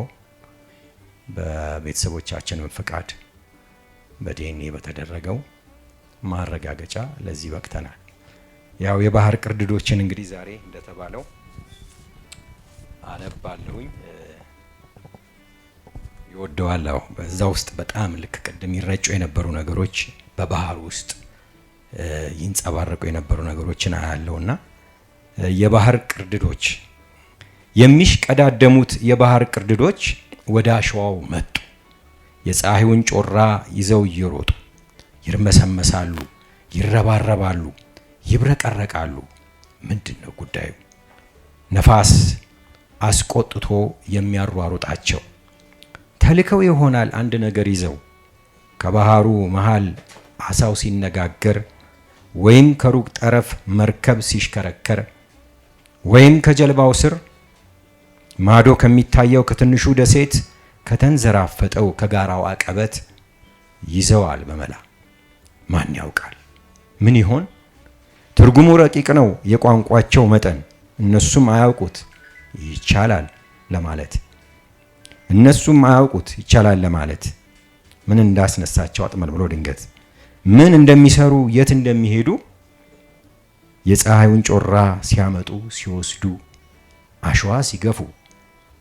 በቤተሰቦቻችንም ፍቃድ በዲኤንኤ በተደረገው ማረጋገጫ ለዚህ በቅተናል። ያው የባህር ቅርድዶችን እንግዲህ ዛሬ እንደተባለው አነባለሁኝ። ይወደዋል። በዛ ውስጥ በጣም ልክ ቅድም ይረጩ የነበሩ ነገሮች በባህር ውስጥ ይንጸባረቁ የነበሩ ነገሮችን አያለውና የባህር ቅርድዶች የሚሽቀዳደሙት የባህር ቅርድዶች ወደ አሸዋው መጡ። የፀሐዩን ጮራ ይዘው እየሮጡ ይርመሰመሳሉ፣ ይረባረባሉ፣ ይብረቀረቃሉ። ምንድነው ጉዳዩ? ነፋስ አስቆጥቶ የሚያሯሩጣቸው ተልከው ይሆናል አንድ ነገር ይዘው ከባህሩ መሃል አሳው ሲነጋገር ወይም ከሩቅ ጠረፍ መርከብ ሲሽከረከር ወይም ከጀልባው ስር ማዶ ከሚታየው ከትንሹ ደሴት ከተንዘራፈጠው ከጋራው አቀበት ይዘዋል በመላ። ማን ያውቃል ምን ይሆን? ትርጉሙ ረቂቅ ነው የቋንቋቸው መጠን፣ እነሱም አያውቁት ይቻላል ለማለት እነሱም አያውቁት ይቻላል ለማለት ምን እንዳስነሳቸው አጥመልምሎ ድንገት ምን እንደሚሰሩ የት እንደሚሄዱ የፀሐዩን ጮራ ሲያመጡ ሲወስዱ አሸዋ ሲገፉ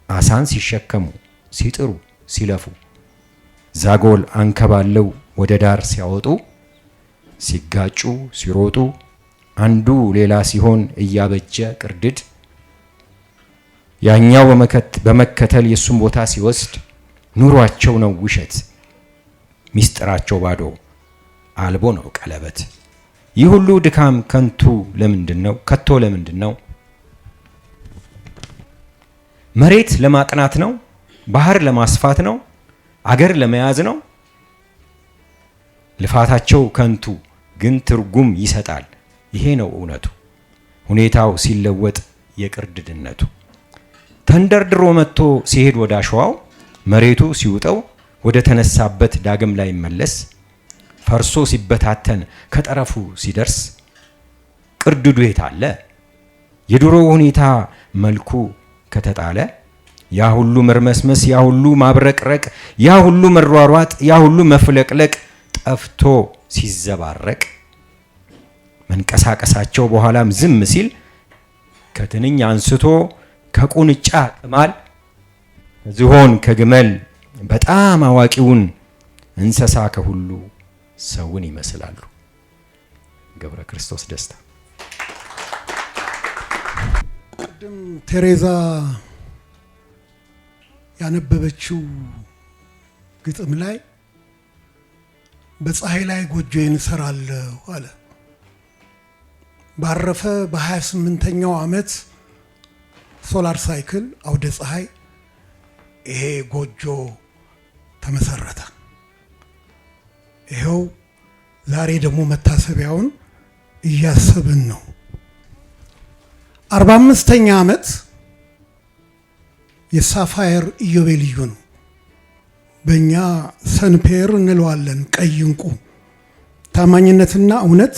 አሳን ሲሸከሙ ሲጥሩ ሲለፉ ዛጎል አንከባለው ወደ ዳር ሲያወጡ ሲጋጩ ሲሮጡ አንዱ ሌላ ሲሆን እያበጀ ቅርድድ ያኛው በመከተል የሱም ቦታ ሲወስድ ኑሯቸው ነው ውሸት ሚስጥራቸው ባዶ አልቦ ነው ቀለበት። ይህ ሁሉ ድካም ከንቱ ለምንድነው? ከቶ ለምንድነው? መሬት ለማቅናት ነው? ባህር ለማስፋት ነው? አገር ለመያዝ ነው? ልፋታቸው ከንቱ ግን ትርጉም ይሰጣል። ይሄ ነው እውነቱ። ሁኔታው ሲለወጥ የቅርድድነቱ ተንደርድሮ መጥቶ ሲሄድ ወደ አሸዋው መሬቱ ሲውጠው ወደ ተነሳበት ዳግም ላይ መለስ ፈርሶ ሲበታተን ከጠረፉ ሲደርስ ቅርድዱ የታለ? የድሮ ሁኔታ መልኩ ከተጣለ ያ ሁሉ መርመስመስ ያ ሁሉ ማብረቅረቅ ያ ሁሉ መሯሯጥ ያ ሁሉ መፍለቅለቅ ጠፍቶ ሲዘባረቅ መንቀሳቀሳቸው በኋላም ዝም ሲል ከትንኝ አንስቶ ከቁንጫ ቅማል ዝሆን ከግመል በጣም አዋቂውን እንስሳ ከሁሉ ሰውን ይመስላሉ። ገብረ ክርስቶስ ደስታ። ቅድም ቴሬዛ ያነበበችው ግጥም ላይ በፀሐይ ላይ ጎጆዬን እሰራለሁ አለ። ባረፈ በ28ኛው ዓመት ሶላር ሳይክል አውደ ፀሐይ ይሄ ጎጆ ተመሰረተ። ይሄው ዛሬ ደግሞ መታሰቢያውን እያሰብን ነው። 45ኛ ዓመት የሳፋየር ኢዮቤልዩ ነው። በእኛ ሰንፔር እንለዋለን፣ ቀይ እንቁ። ታማኝነትና እውነት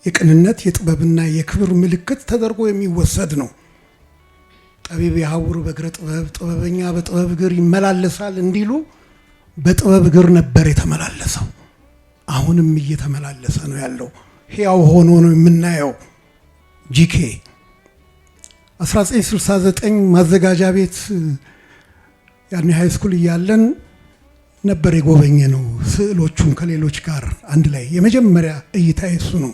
የቅንነት የጥበብና የክብር ምልክት ተደርጎ የሚወሰድ ነው። ጠቢብ የሐውር በእግረ ጥበብ፣ ጥበበኛ በጥበብ እግር ይመላለሳል እንዲሉ በጥበብ እግር ነበር የተመላለሰው። አሁንም እየተመላለሰ ነው ያለው። ሕያው ሆኖ ነው የምናየው። ጂኬ 1969 ማዘጋጃ ቤት ያኔ ሃይ ስኩል እያለን ነበር የጎበኘ ነው። ስዕሎቹን ከሌሎች ጋር አንድ ላይ የመጀመሪያ እይታ እሱ ነው።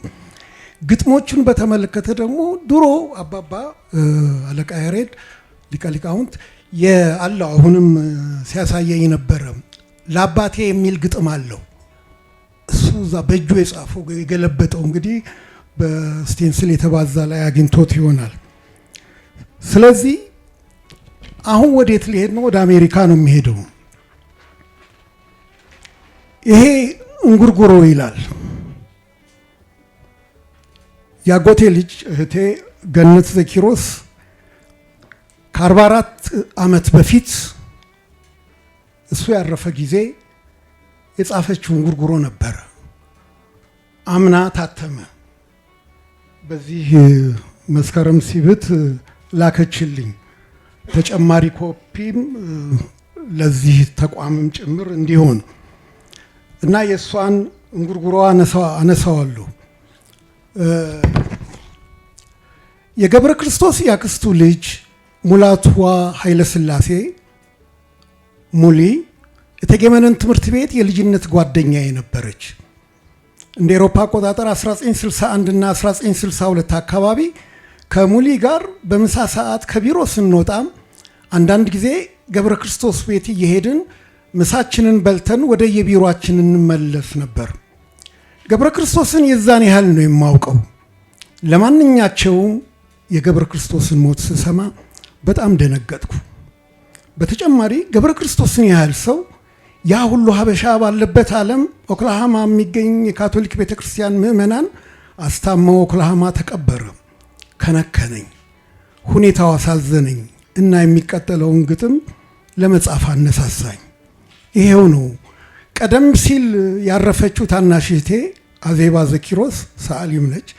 ግጥሞቹን በተመለከተ ደግሞ ድሮ አባባ አለቃ ያሬድ ሊቀ ሊቃውንት አለው አሁንም ሲያሳየኝ ነበረ። ለአባቴ የሚል ግጥም አለው። እሱ እዛ በእጁ የጻፈው የገለበጠው እንግዲህ በስቴንስል የተባዛ ላይ አግኝቶት ይሆናል። ስለዚህ አሁን ወዴት ሊሄድ ነው? ወደ አሜሪካ ነው የሚሄደው። ይሄ እንጉርጉሮ ይላል። ያጎቴ ልጅ እህቴ ገነት ዘኪሮስ ከ44 ዓመት በፊት እሱ ያረፈ ጊዜ የጻፈችው እንጉርጉሮ ነበር። አምና ታተመ። በዚህ መስከረም ሲብት ላከችልኝ። ተጨማሪ ኮፒም ለዚህ ተቋምም ጭምር እንዲሆን እና የእሷን እንጉርጉሮ አነሳዋለሁ። የገብረ ክርስቶስ ያክስቱ ልጅ ሙላቷ ኃይለ ሥላሴ ሙሊ እቴጌ መነን ትምህርት ቤት የልጅነት ጓደኛዬ ነበረች። እንደ አውሮፓ አቆጣጠር 1961 እና 1962 አካባቢ ከሙሊ ጋር በምሳ ሰዓት ከቢሮ ስንወጣም አንዳንድ ጊዜ ገብረ ክርስቶስ ቤት እየሄድን ምሳችንን በልተን ወደ የቢሮአችን እንመለስ ነበር። ገብረ ክርስቶስን የዛን ያህል ነው የማውቀው። ለማንኛቸውም የገብረ ክርስቶስን ሞት ስሰማ በጣም ደነገጥኩ። በተጨማሪ ገብረ ክርስቶስን ያህል ሰው ያ ሁሉ ሀበሻ ባለበት ዓለም ኦክላሃማ የሚገኝ የካቶሊክ ቤተክርስቲያን ምዕመናን አስታማው ኦክላሃማ ተቀበረ። ከነከነኝ፣ ሁኔታው አሳዘነኝ እና የሚቀጥለውን ግጥም ለመጻፍ አነሳሳኝ። ይሄው ነው። ቀደም ሲል ያረፈችው ታናሽ እህቴ አዜባ ዘኪሮስ ሰዓሊም ነች።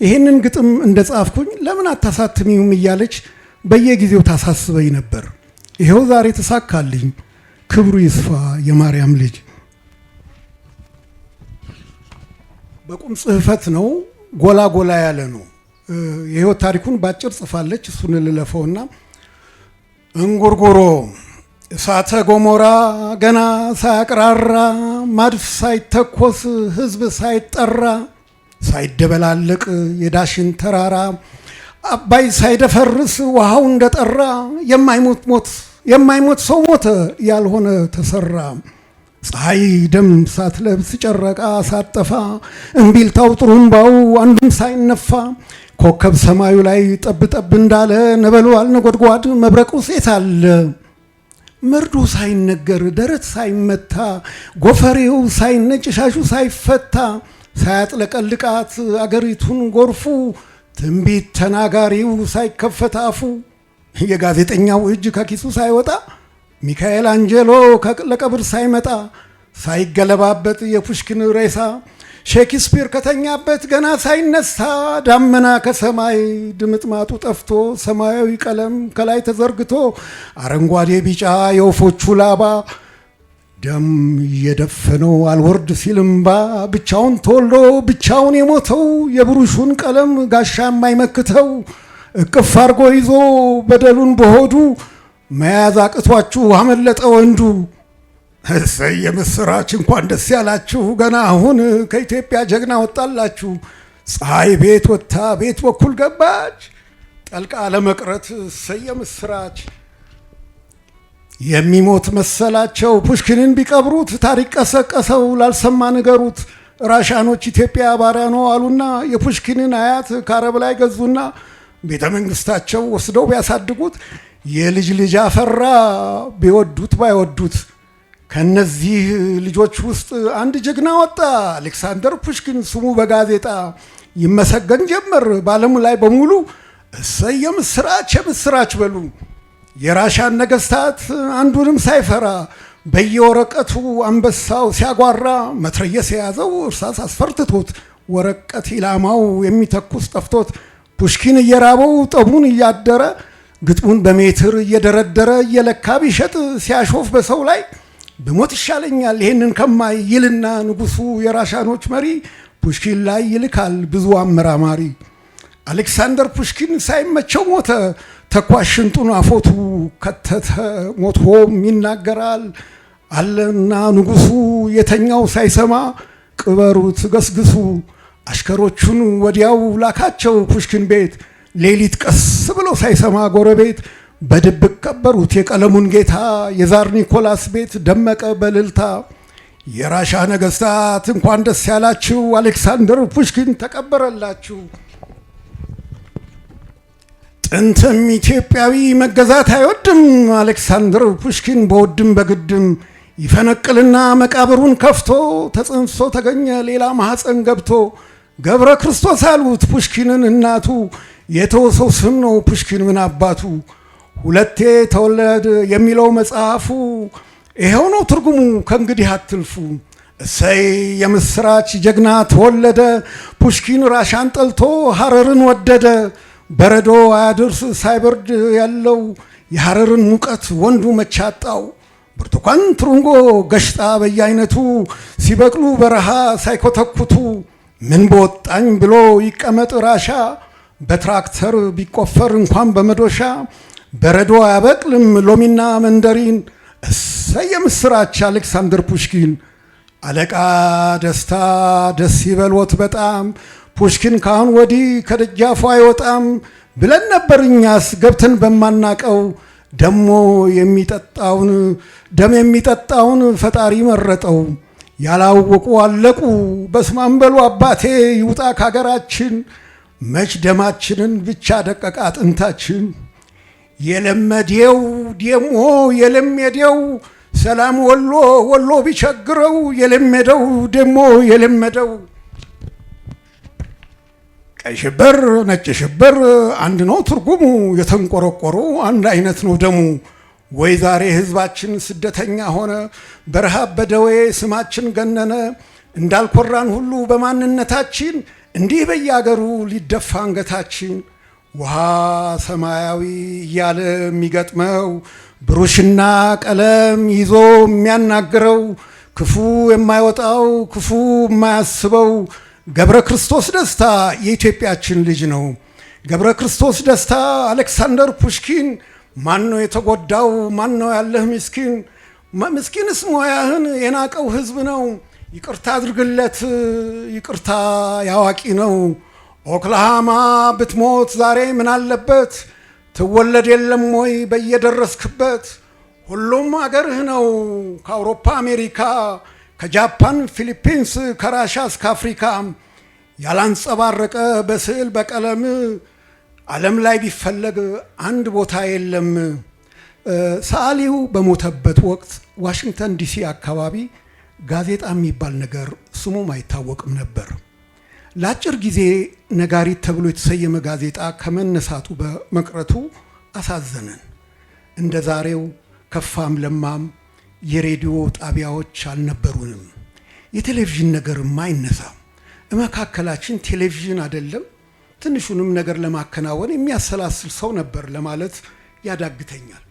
ይሄንን ግጥም እንደጻፍኩኝ ለምን አታሳትሚውም እያለች በየጊዜው ታሳስበኝ ነበር። ይሄው ዛሬ ተሳካልኝ። ክብሩ ይስፋ የማርያም ልጅ። በቁም ጽሕፈት ነው፣ ጎላ ጎላ ያለ ነው። የህይወት ታሪኩን ባጭር ጽፋለች። እሱን ልለፈውና እንጉርጉሮ እሳተ ገሞራ ገና ሳያቅራራ ማድፍ ሳይተኮስ ህዝብ ሳይጠራ ሳይደበላለቅ የዳሽን ተራራ አባይ ሳይደፈርስ ውሃው እንደጠራ የማይሞት ሰው ሞተ ያልሆነ ተሰራ። ፀሐይ ደም ሳትለብስ ጨረቃ ሳትጠፋ እምቢልታው ጥሩምባው አንዱም ሳይነፋ ኮከብ ሰማዩ ላይ ጠብ ጠብ እንዳለ ነበልባል ነጎድጓድ መብረቁ ሴት አለ። መርዶ ሳይነገር ደረት ሳይመታ ጎፈሬው ሳይነጭ ሻሹ ሳይፈታ ሳያጥለቀልቃት አገሪቱን ጎርፉ ትንቢት ተናጋሪው ሳይከፈት አፉ የጋዜጠኛው እጅ ከኪሱ ሳይወጣ ሚካኤል አንጀሎ ለቀብር ሳይመጣ ሳይገለባበጥ የፑሽኪን ሬሳ ሼክስፒር ከተኛበት ገና ሳይነሳ ዳመና ከሰማይ ድምጥማጡ ጠፍቶ ሰማያዊ ቀለም ከላይ ተዘርግቶ አረንጓዴ ቢጫ የወፎቹ ላባ ደም እየደፈነው አልወርድ ሲልምባ ብቻውን ተወልዶ ብቻውን የሞተው የብሩሹን ቀለም ጋሻ የማይመክተው እቅፍ አርጎ ይዞ በደሉን በሆዱ መያዝ አቅቷችሁ አመለጠ ወንዱ። እሰይ የምስራች እንኳን ደስ ያላችሁ ገና አሁን ከኢትዮጵያ ጀግና ወጣላችሁ። ፀሐይ ቤት ወጥታ ቤት በኩል ገባች ጠልቃ ለመቅረት እሰይ የምስራች። የሚሞት መሰላቸው ፑሽኪንን ቢቀብሩት ታሪክ ቀሰቀሰው ላልሰማ ንገሩት። ራሻኖች ኢትዮጵያ ባሪያ ነው አሉና የፑሽኪንን አያት ከአረብ ላይ ገዙና ቤተ መንግስታቸው ወስደው ቢያሳድጉት የልጅ ልጅ አፈራ ቢወዱት ባይወዱት። ከነዚህ ልጆች ውስጥ አንድ ጀግና ወጣ አሌክሳንደር ፑሽኪን ስሙ በጋዜጣ ይመሰገን ጀመር በዓለም ላይ በሙሉ። እሰይ የምስራች የምስራች በሉ። የራሻን ነገስታት አንዱንም ሳይፈራ በየወረቀቱ አንበሳው ሲያጓራ መትረየስ የያዘው እርሳስ አስፈርትቶት ወረቀት ኢላማው የሚተኩስ ጠፍቶት ፑሽኪን እየራበው ጠቡን እያደረ ግጥሙን በሜትር እየደረደረ እየለካ ቢሸጥ ሲያሾፍ በሰው ላይ በሞት ይሻለኛል ይሄንን ከማይ ይልና ንጉሱ የራሻኖች መሪ ፑሽኪን ላይ ይልካል ብዙ አመራማሪ። አሌክሳንደር ፑሽኪን ሳይመቸው ሞተ ተኳሽ ሽንጡን አፎቱ ከተተ ሞቶም ይናገራል አለና ንጉሱ የተኛው ሳይሰማ ቅበሩት ገስግሱ። አሽከሮቹን ወዲያው ላካቸው ፑሽኪን ቤት ሌሊት ቀስ ብሎ ሳይሰማ ጎረቤት በድብቅ ቀበሩት የቀለሙን ጌታ የዛር ኒኮላስ ቤት ደመቀ በልልታ። የራሻ ነገስታት እንኳን ደስ ያላችሁ አሌክሳንደር ፑሽኪን ተቀበረላችሁ። ጥንትም ኢትዮጵያዊ መገዛት አይወድም አሌክሳንደር ፑሽኪን በወድም በግድም ይፈነቅልና መቃብሩን ከፍቶ ተጽንሶ ተገኘ ሌላ ማህፀን ገብቶ። ገብረ ክርስቶስ አሉት ፑሽኪንን እናቱ የተወሰው ስም ነው ፑሽኪን ምን አባቱ። ሁለቴ ተወለደ የሚለው መጽሐፉ ይሄው ነው ትርጉሙ ከእንግዲህ አትልፉ። እሰይ የምስራች ጀግና ተወለደ ፑሽኪን ራሻን ጠልቶ ሐረርን ወደደ። በረዶ አያድርስ ሳይበርድ ያለው የሐረርን ሙቀት ወንዱ መቻጣው። ብርቱካን ትሩንጎ ገሽጣ በየአይነቱ ሲበቅሉ በረሃ ሳይኮተኩቱ። ምን በወጣኝ ብሎ ይቀመጥ ራሻ በትራክተር ቢቆፈር እንኳን በመዶሻ። በረዶ አያበቅልም ሎሚና መንደሪን። እሰይ የምስራች አሌክሳንደር ፑሽኪን። አለቃ ደስታ ደስ ይበልዎት በጣም ፑሽኪን ካሁን ወዲህ ከደጃፉ አይወጣም ብለን ነበር እኛስ ገብተን በማናቀው። ደም የሚጠጣውን ፈጣሪ መረጠው። ያላወቁ አለቁ በስማም በሉ አባቴ ይውጣ ካገራችን። መች ደማችንን ብቻ ደቀቃ አጥንታችን። የለመዴው ደሞ የለመዴው ሰላም ወሎ ቢቸግረው። የለመደው ደሞ የለመደው ቀይ ሽብር ነጭ ሽብር አንድ ነው ትርጉሙ። የተንቆረቆሩ አንድ አይነት ነው ደሙ። ወይ ዛሬ ህዝባችን ስደተኛ ሆነ፣ በረሃብ በደዌ ስማችን ገነነ። እንዳልኮራን ሁሉ በማንነታችን እንዲህ በያገሩ ሊደፋ አንገታችን። ውሃ ሰማያዊ እያለ የሚገጥመው ብሩሽና ቀለም ይዞ የሚያናግረው ክፉ የማይወጣው ክፉ የማያስበው ገብረ ክርስቶስ ደስታ የኢትዮጵያችን ልጅ ነው። ገብረ ክርስቶስ ደስታ አሌክሳንደር ፑሽኪን ማን ነው የተጎዳው? ማን ነው ያለህ ምስኪን? ምስኪንስ ሞያህን የናቀው ህዝብ ነው። ይቅርታ አድርግለት ይቅርታ ያዋቂ ነው። ኦክላሃማ ብትሞት ዛሬ ምን አለበት? ትወለድ የለም ወይ በየደረስክበት? ሁሉም አገርህ ነው ከአውሮፓ አሜሪካ፣ ከጃፓን ፊሊፒንስ፣ ከራሻ እስከ አፍሪካ። ያላንጸባረቀ በስዕል በቀለም ዓለም ላይ ቢፈለግ አንድ ቦታ የለም። ሰዓሊው በሞተበት ወቅት ዋሽንግተን ዲሲ አካባቢ ጋዜጣ የሚባል ነገር ስሙም አይታወቅም ነበር። ለአጭር ጊዜ ነጋሪት ተብሎ የተሰየመ ጋዜጣ ከመነሳቱ በመቅረቱ አሳዘነን። እንደ ዛሬው ከፋም ለማም የሬዲዮ ጣቢያዎች አልነበሩንም። የቴሌቪዥን ነገርም አይነሳም። መካከላችን ቴሌቪዥን አይደለም ትንሹንም ነገር ለማከናወን የሚያሰላስል ሰው ነበር ለማለት ያዳግተኛል።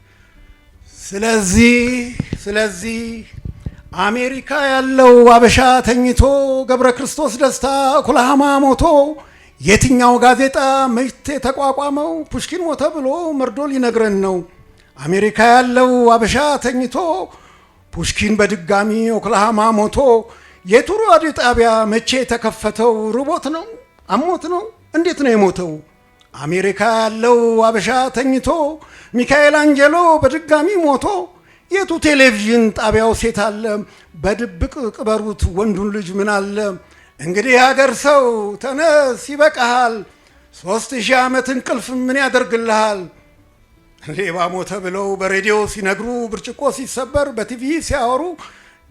ስለዚህ አሜሪካ ያለው አበሻ ተኝቶ ገብረ ክርስቶስ ደስታ ኦክላሃማ ሞቶ የትኛው ጋዜጣ መቼ ተቋቋመው? ፑሽኪን ሞተ ብሎ መርዶ ሊነግረን ነው። አሜሪካ ያለው አበሻ ተኝቶ ፑሽኪን በድጋሚ ኦክላሃማ ሞቶ የቱ ራዲዮ ጣቢያ መቼ የተከፈተው? ርቦት ነው? አሞት ነው? እንዴት ነው የሞተው? አሜሪካ ያለው አበሻ ተኝቶ ሚካኤል አንጀሎ በድጋሚ ሞቶ የቱ ቴሌቪዥን ጣቢያው ሴት አለ? በድብቅ ቅበሩት ወንዱን ልጅ ምን አለ? እንግዲህ ሀገር ሰው ተነስ ይበቃሃል፣ 3000 ዓመት እንቅልፍ ምን ያደርግልሃል? ሌባ ሞተ ብለው በሬዲዮ ሲነግሩ፣ ብርጭቆ ሲሰበር በቲቪ ሲያወሩ፣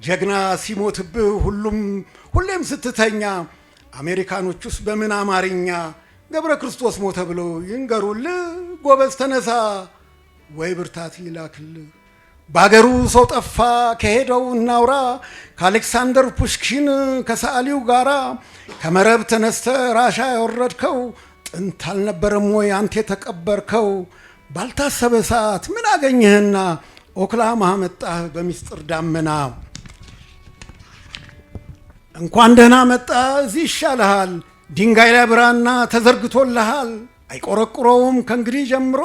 ጀግና ሲሞትብህ ሁሌም ስትተኛ፣ አሜሪካኖቹስ በምን አማርኛ ገብረ ክርስቶስ ሞተ ብለው ይንገሩልህ? ጎበዝ ተነሳ ወይ ብርታት ይላክልህ። በአገሩ ሰው ጠፋ ከሄደው እናውራ፣ ከአሌክሳንደር ፑሽኪን ከሰዓሊው ጋራ። ከመረብ ተነስተ ራሻ ያወረድከው ጥንት አልነበረም ወይ አንተ የተቀበርከው? ባልታሰበ ሰዓት ምን አገኘህና ኦክላሃማ መጣህ በሚስጥር ዳመና? እንኳን ደህና መጣ እዚህ ይሻልሃል፣ ድንጋይ ላይ ብራና ተዘርግቶልሃል። አይቆረቁረውም ከእንግዲህ ጀምሮ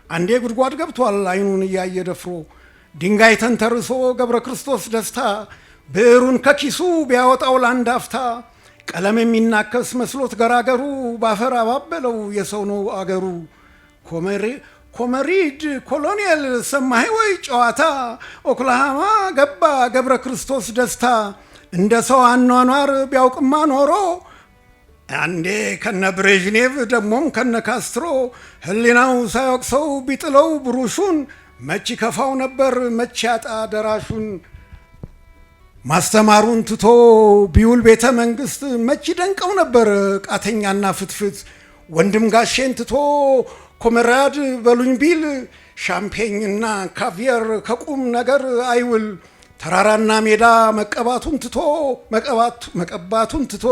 አንዴ ጉድጓድ ገብቷል አይኑን እያየ ደፍሮ። ድንጋይ ተንተርሶ ገብረ ክርስቶስ ደስታ ብዕሩን ከኪሱ ቢያወጣው ለአንድ አፍታ፣ ቀለም የሚናከስ መስሎት ገራገሩ ባፈር አባበለው የሰው ነው አገሩ። ኮመሪድ ኮሎኔል ሰማኸኝ ወይ ጨዋታ? ኦክላሃማ ገባ ገብረ ክርስቶስ ደስታ። እንደ ሰው አኗኗር ቢያውቅማ ኖሮ አንዴ ከነ ብሬዥኔቭ ደሞም ከነ ካስትሮ ህሊናው ሳያውቅሰው ቢጥለው ብሩሹን መች ከፋው ነበር መች ያጣ ደራሹን። ማስተማሩን ትቶ ቢውል ቤተ መንግስት መች ደንቀው ነበር ቃተኛና ፍትፍት። ወንድም ጋሼን ትቶ ኮመራድ በሉኝ ቢል ሻምፔኝና ካቪየር ከቁም ነገር አይውል። ተራራና ሜዳ መቀባቱን ትቶ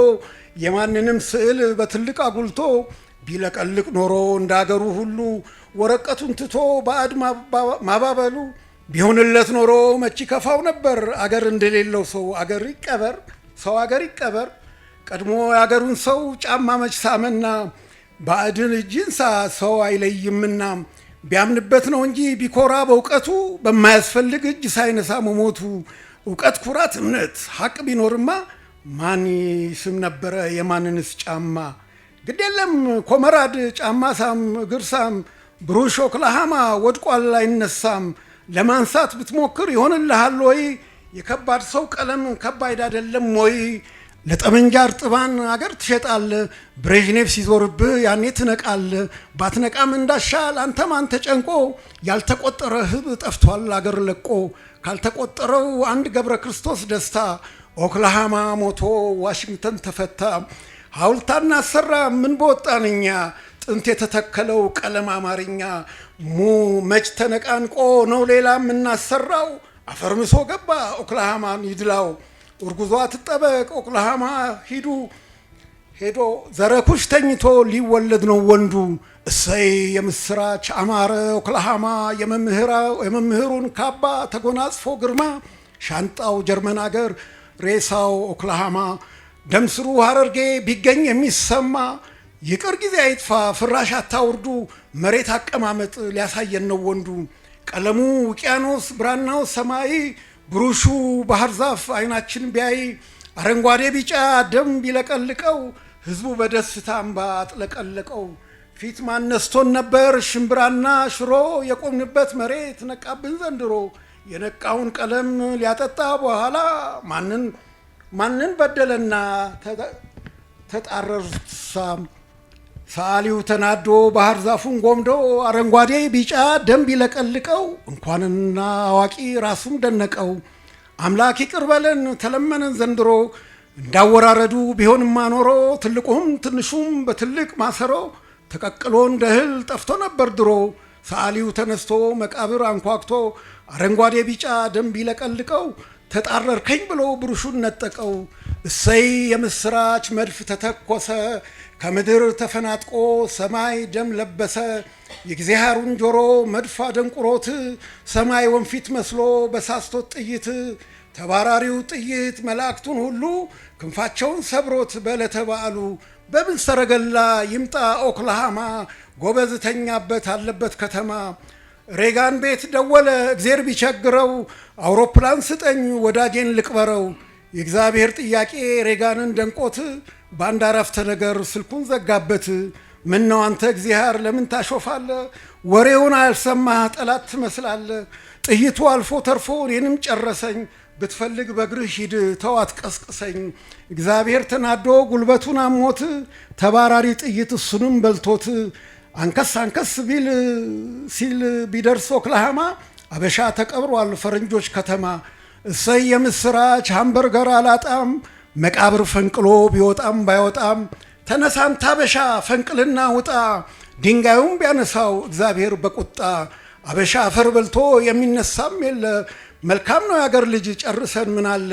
የማንንም ስዕል በትልቅ አጉልቶ ቢለቀልቅ ኖሮ እንዳገሩ ሁሉ ወረቀቱን ትቶ ባዕድ ማባበሉ። ቢሆንለት ኖሮ መች ከፋው ነበር አገር እንደሌለው ሰው አገር ይቀበር። ቀድሞ የአገሩን ሰው ጫማ መች ሳመና፣ ባዕድን እጅንሳ ሰው አይለይምና። ቢያምንበት ነው እንጂ ቢኮራ በእውቀቱ፣ በማያስፈልግ እጅ ሳይነሳ መሞቱ። እውቀት፣ ኩራት፣ እምነት ሀቅ ቢኖርማ ማን ስም ነበረ የማንንስ ጫማ? ግድ የለም ኮመራድ ጫማ ሳም እግር ሳም፣ ብሩሽ ኦክላሃማ ወድቋል አይነሳም። ለማንሳት ብትሞክር ይሆንልሃል ወይ? የከባድ ሰው ቀለም ከባድ አይደለም ወይ? ለጠመንጃ እርጥባን አገር ትሸጣለ፣ ብሬዥኔቭ ሲዞርብህ ያኔ ትነቃለ። ባትነቃም እንዳሻል አንተም አንተ ጨንቆ፣ ያልተቆጠረ ህብ ጠፍቷል አገር ለቆ። ካልተቆጠረው አንድ ገብረ ክርስቶስ ደስታ ኦክላሃማ ሞቶ ዋሽንግተን ተፈታ። ሐውልት አናሰራ ምን በወጣን እኛ፣ ጥንት የተተከለው ቀለም አማርኛ መች ተነቃንቆ ነው ሌላ የምናሰራው? አፈርምሶ ገባ ኦክላሃማን ይድላው። እርጉዟ ትጠበቅ ኦክላሃማ ሄዶ ዘረኩሽ ተኝቶ ሊወለድ ነው ወንዱ። እሰይ የምስራች አማረ ኦክላሃማ የመምህሩን ካባ ተጎናጽፎ ግርማ። ሻንጣው ጀርመን አገር ሬሳው ኦክላሃማ ደምስሩ ሀረርጌ ቢገኝ የሚሰማ። ይቅር ጊዜ አይጥፋ ፍራሽ አታውርዱ መሬት አቀማመጥ ሊያሳየን ነው ወንዱ። ቀለሙ ውቅያኖስ ብራናው ሰማይ ብሩሹ ባህር ዛፍ አይናችን ቢያይ። አረንጓዴ ቢጫ ደም ቢለቀልቀው ህዝቡ በደስታ እንባ አጥለቀለቀው። ፊት ማነስቶን ነበር ሽምብራና ሽሮ የቆምንበት መሬት ነቃብን ዘንድሮ። የነቃውን ቀለም ሊያጠጣ በኋላ ማንን በደለና ተጣረርሳ። ሰዓሊው ተናዶ ባህር ዛፉን ጎምዶ አረንጓዴ ቢጫ ደም ቢለቀልቀው እንኳንና አዋቂ ራሱም ደነቀው። አምላክ ይቅር በለን ተለመነን ዘንድሮ እንዳወራረዱ ቢሆንማ ኖሮ ትልቁም ትንሹም በትልቅ ማሰሮ ተቀቅሎ እንደ እህል ጠፍቶ ነበር ድሮ። ሰዓሊው ተነስቶ መቃብር አንኳኩቶ አረንጓዴ ቢጫ ደም ቢለቀልቀው ተጣረርከኝ ብሎ ብሩሹን ነጠቀው። እሰይ የምስራች መድፍ ተተኮሰ ከምድር ተፈናጥቆ ሰማይ ደም ለበሰ። የእግዚአብሔሩን ጆሮ መድፍ አደንቁሮት ሰማይ ወንፊት መስሎ በሳስቶት ጥይት። ተባራሪው ጥይት መላእክቱን ሁሉ ክንፋቸውን ሰብሮት በዕለተ በዓሉ። በምን ሰረገላ ይምጣ ኦክላሃማ ጎበዝ ተኛበት አለበት ከተማ። ሬጋን ቤት ደወለ እግዜር ቢቸግረው አውሮፕላን ስጠኝ ወዳጄን ልቅበረው። የእግዚአብሔር ጥያቄ ሬጋንን ደንቆት በአንድ አረፍተ ነገር ስልኩን ዘጋበት። ምን ነው አንተ እግዚአብሔር ለምን ታሾፋለ? ወሬውን አልሰማህ ጠላት ትመስላለ። ጥይቱ አልፎ ተርፎ እኔንም ጨረሰኝ። ብትፈልግ በእግርህ ሂድ ተው አትቀስቅሰኝ። እግዚአብሔር ተናዶ ጉልበቱን አሞት ተባራሪ ጥይት እሱንም በልቶት። አንከስ ሲል ቢደርስ ኦክላሃማ አበሻ ተቀብሯል ፈረንጆች ከተማ። እሰይ የምስራች ሃምበርገር አላጣም መቃብር ፈንቅሎ ቢወጣም ባይወጣም። ተነሳንታ አበሻ ፈንቅልና ውጣ ድንጋዩም ቢያነሳው እግዚአብሔር በቁጣ። አበሻ አፈር በልቶ የሚነሳም የለ መልካም ነው ያገር ልጅ ጨርሰን ምናለ።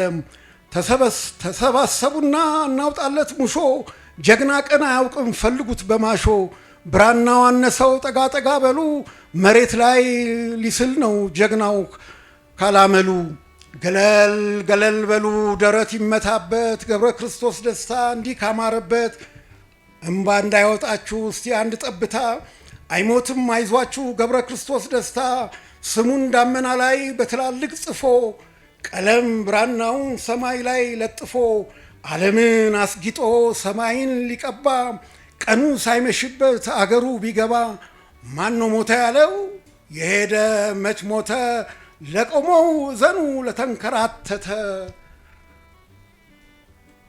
ተሰባሰቡና እናውጣለት ሙሾ ጀግና ቀን አያውቅም ፈልጉት በማሾ። ብራናው አነሰው ጠጋ በሉ መሬት ላይ ሊስል ነው ጀግናው ካላመሉ። ገለል በሉ ደረት ይመታበት ገብረ ክርስቶስ ደስታ እንዲህ ካማረበት። እምባ እንዳይወጣችሁ እስቲ አንድ ጠብታ አይሞትም አይዟችሁ ገብረ ክርስቶስ ደስታ። ስሙን ዳመና ላይ በትላልቅ ጽፎ ቀለም ብራናውን ሰማይ ላይ ለጥፎ። ዓለምን አስጊጦ ሰማይን ሊቀባ ቀኑ ሳይመሽበት አገሩ ቢገባ። ማን ነው ሞተ ያለው የሄደ መች ሞተ? ለቆመው ዘኑ ለተንከራተተ።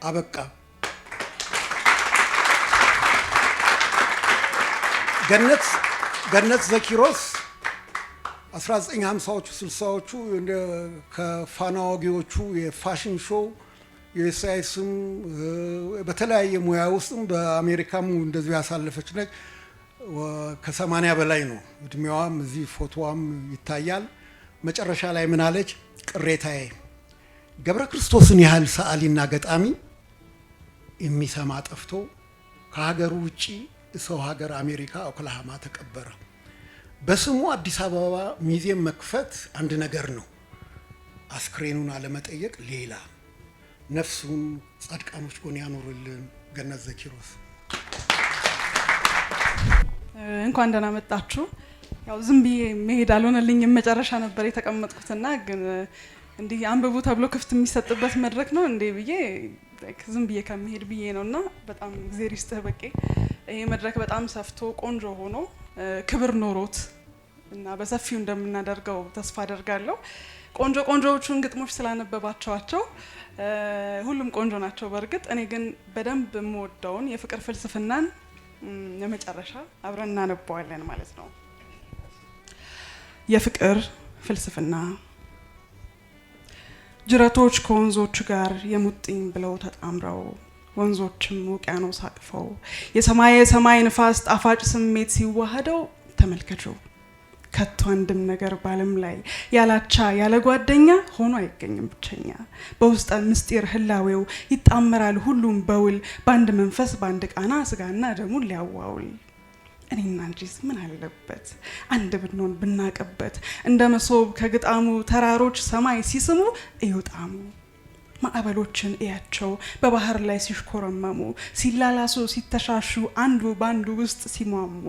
አበቃ። ገነት ዘኪሮስ 1950ዎቹ 60ዎቹ ከፋና ወጊዎቹ የፋሽን ሾው የሳይስም በተለያየ ሙያ ውስጥም በአሜሪካም እንደዚሁ ያሳለፈች ነች። ከ80 በላይ ነው እድሜዋም እዚህ ፎቶዋም ይታያል። መጨረሻ ላይ ምን አለች? ቅሬታዬ ገብረ ክርስቶስን ያህል ሰዓሊና ገጣሚ የሚሰማ ጠፍቶ ከሀገሩ ውጪ ሰው ሀገር አሜሪካ ኦክላሃማ ተቀበረ። በስሙ አዲስ አበባ ሚዚየም መክፈት አንድ ነገር ነው፣ አስክሬኑን አለመጠየቅ ሌላ። ነፍሱን ጻድቃኖች ጎን ያኖርልን። ገነት ዘኪሮስ እንኳን ደህና መጣችሁ። ያው ዝም ብዬ መሄድ አልሆነልኝም። መጨረሻ ነበር የተቀመጥኩትና ግን እንዲህ አንብቡ ተብሎ ክፍት የሚሰጥበት መድረክ ነው እንዴ ብዬ ዝም ብዬ ከመሄድ ብዬ ነውና በጣም እግዚአብሔር ይስጥህ በቄ። ይሄ መድረክ በጣም ሰፍቶ ቆንጆ ሆኖ ክብር ኖሮት እና በሰፊው እንደምናደርገው ተስፋ አደርጋለሁ። ቆንጆዎቹን ግጥሞች ስላነበባቸዋቸው ሁሉም ቆንጆ ናቸው በእርግጥ። እኔ ግን በደንብ የምወደውን የፍቅር ፍልስፍናን ለመጨረሻ አብረን እናነበዋለን ማለት ነው። የፍቅር ፍልስፍና ጅረቶች ከወንዞች ጋር የሙጥኝ ብለው ተጣምረው ወንዞችም ውቅያኖስ አቅፈው የሰማይ ንፋስ ጣፋጭ ስሜት ሲዋሃደው ተመልከቹ። ከቶ አንድም ነገር ባለም ላይ ያላቻ ያለ ጓደኛ ሆኖ አይገኝም ብቸኛ። በውስጠ ምስጢር ህላዌው ይጣመራል ሁሉም በውል በአንድ መንፈስ በአንድ ቃና ስጋና ደሙን ሊያዋውል። እኔና አንቺስ ምን አለበት አንድ ብንሆን ብናቀበት እንደ መሶብ ከግጣሙ ተራሮች ሰማይ ሲስሙ እዩጣሙ። ማዕበሎችን እያቸው በባህር ላይ ሲሽኮረመሙ ሲላላሱ ሲተሻሹ አንዱ ባንዱ ውስጥ ሲሟሙ።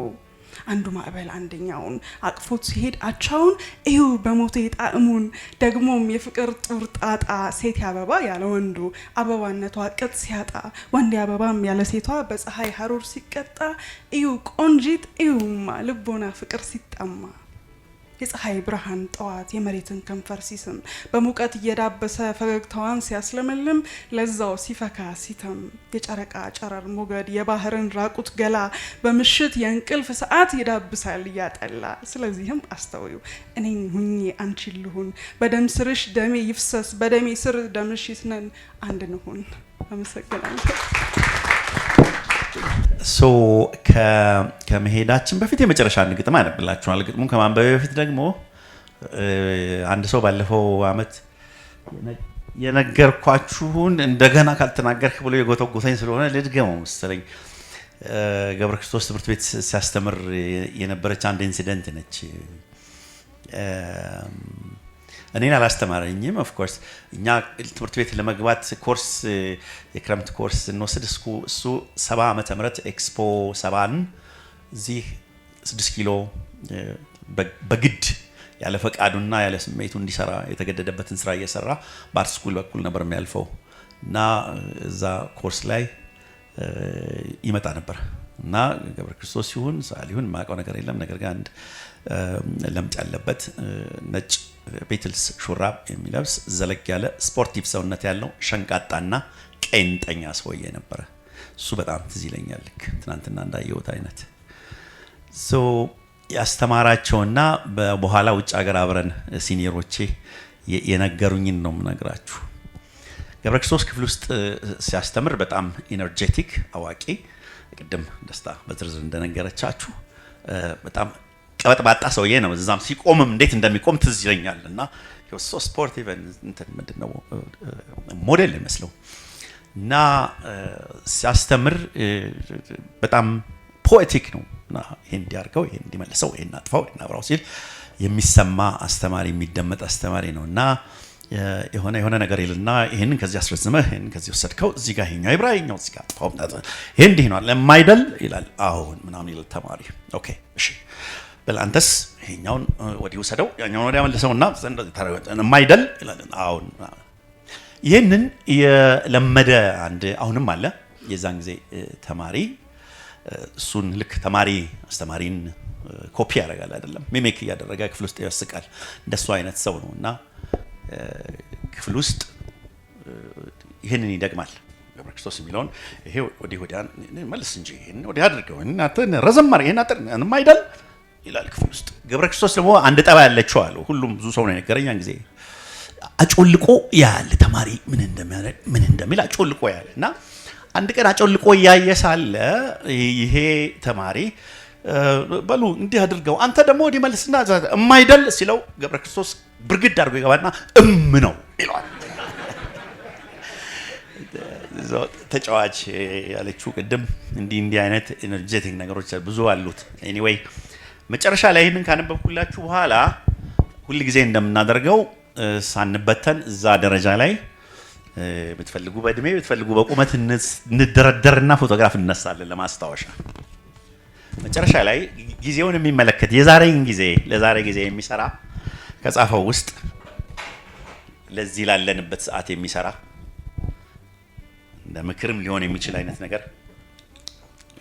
አንዱ ማዕበል አንደኛውን አቅፎት ሲሄድ አቻውን እዩ በሞቴ ጣዕሙን። ደግሞም የፍቅር ጡር ጣጣ ሴት አበባ ያለ ወንዱ አበባነቷ ቅጥ ሲያጣ ወንድ አበባም ያለ ሴቷ በፀሐይ ሀሩር ሲቀጣ። እዩ ቆንጂት እዩማ ልቦና ፍቅር ሲጠማ። የፀሐይ ብርሃን ጠዋት የመሬትን ከንፈር ሲስም በሙቀት እየዳበሰ ፈገግታዋን ሲያስለመልም ለዛው ሲፈካ ሲተም። የጨረቃ ጨረር ሞገድ የባህርን ራቁት ገላ በምሽት የእንቅልፍ ሰዓት ይዳብሳል እያጠላ። ስለዚህም አስተውዩ እኔን ሁኜ አንቺን ልሁን በደም ስርሽ ደሜ ይፍሰስ በደሜ ስር ደምሽ ይስነን አንድ ንሁን። አመሰግናለሁ። ሶ ከመሄዳችን በፊት የመጨረሻ ግጥም አነብላችኋል። ግጥሙን ከማንበብ በፊት ደግሞ አንድ ሰው ባለፈው አመት የነገርኳችሁን እንደገና ካልተናገርክ ብሎ የጎተጎተኝ ስለሆነ ልድገመው መሰለኝ። ገብረ ክርስቶስ ትምህርት ቤት ሲያስተምር የነበረች አንድ ኢንሲደንት ነች። እኔን አላስተማረኝም። ኦፍ ኮርስ እኛ ትምህርት ቤት ለመግባት ኮርስ የክረምት ኮርስ እንወስድ እሱ 70 ዓመተ ምህረት ኤክስፖ 70ን እዚህ 6 ኪሎ በግድ ያለ ፈቃዱና ያለ ስሜቱ እንዲሰራ የተገደደበትን ስራ እየሰራ በአርት ስኩል በኩል ነበር የሚያልፈው እና እዛ ኮርስ ላይ ይመጣ ነበር እና ገብረ ክርስቶስ ሲሆን ሳሊሁን ማቀው ነገር የለም። ነገር ግን አንድ ለምጥ ያለበት ነጭ ቤትልስ ሹራብ የሚለብስ ዘለግ ያለ ስፖርቲቭ ሰውነት ያለው ሸንቃጣና ቄንጠኛ ሰውዬ ነበረ። እሱ በጣም ትዝ ይለኛል፣ ልክ ትናንትና እንዳየሁት አይነት ሶ ያስተማራቸውና በኋላ ውጭ ሀገር አብረን ሲኒየሮቼ የነገሩኝን ነው የምነግራችሁ። ገብረ ክርስቶስ ክፍል ውስጥ ሲያስተምር በጣም ኢነርጄቲክ አዋቂ፣ ቅድም ደስታ በዝርዝር እንደነገረቻችሁ በጣም ቀበጥባጣ ሰውዬ ነው። እዛም ሲቆምም እንዴት እንደሚቆም ትዝ ይለኛል እና ሶ ስፖርቲቭ እንትን ምንድነው ሞዴል ይመስለው እና ሲያስተምር በጣም ፖኤቲክ ነው እና ይሄን እንዲያርገው ይሄን እንዲመልሰው ይሄን አጥፋው ይሄን አብራው ሲል የሚሰማ አስተማሪ የሚደመጥ አስተማሪ ነው እና የሆነ ነገር ይልና ይሄንን ከዚህ አስረዝመህ ይሄንን ከዚህ ወሰድከው እዚህ ጋር ይሄኛው ይብራኛው እዚህ ጋር አጥፋው ይሄ እንዲህ ነው ለማይደል ይላል። አሁን ምናምን ይላል ተማሪ። ኦኬ እሺ በል አንተስ ይሄኛውን ወዲህ ወሰደው ያኛውን ወዲያ መልሰውና የማይደል ይላል። አሁን ይሄንን የለመደ አንድ አሁንም አለ የዛን ጊዜ ተማሪ እሱን ልክ ተማሪ አስተማሪን ኮፒ ያደርጋል አይደለም ሚሜክ እያደረገ ክፍል ውስጥ ያስቃል። እንደሱ አይነት ሰው ነው እና ክፍል ውስጥ ይሄንን ይደግማል። ገብረ ክርስቶስ የሚለውን ይሄ ወዲህ ወዲያ መልስ እንጂ ይሄን ወዲህ አድርገው እናንተ ረዘም አድርገው ይሄን አጥር የማይደል ይላል ክፍል ውስጥ። ገብረ ክርስቶስ ደግሞ አንድ ጠባ ያለችው አለ ሁሉም ብዙ ሰው ነው የነገረኝ ያን ጊዜ አጮልቆ ያለ ተማሪ ምን እንደሚል አጮልቆ ያለ እና አንድ ቀን አጮልቆ ያየ ሳለ ይሄ ተማሪ በሉ እንዲህ አድርገው አንተ ደግሞ ወዲህ መልስና የማይደል ሲለው ገብረ ክርስቶስ ብርግድ አድርጎ ይገባና ነው ይለዋል። ተጫዋች ያለችው ቅድም እንዲህ አይነት ኤነርጄቲክ ነገሮች ብዙ አሉት። ኤኒዌይ መጨረሻ ላይ ይሄንን ካነበብኩላችሁ በኋላ ሁሉ ጊዜ እንደምናደርገው ሳንበተን እዛ ደረጃ ላይ ብትፈልጉ በእድሜ ብትፈልጉ በቁመት እንደረደርና ፎቶግራፍ እንነሳለን ለማስታወሻ። መጨረሻ ላይ ጊዜውን የሚመለከት ለዛሬ ጊዜ የሚሰራ ከጻፈው ውስጥ ለዚህ ላለንበት ሰዓት የሚሰራ እንደ ምክርም ሊሆን የሚችል አይነት ነገር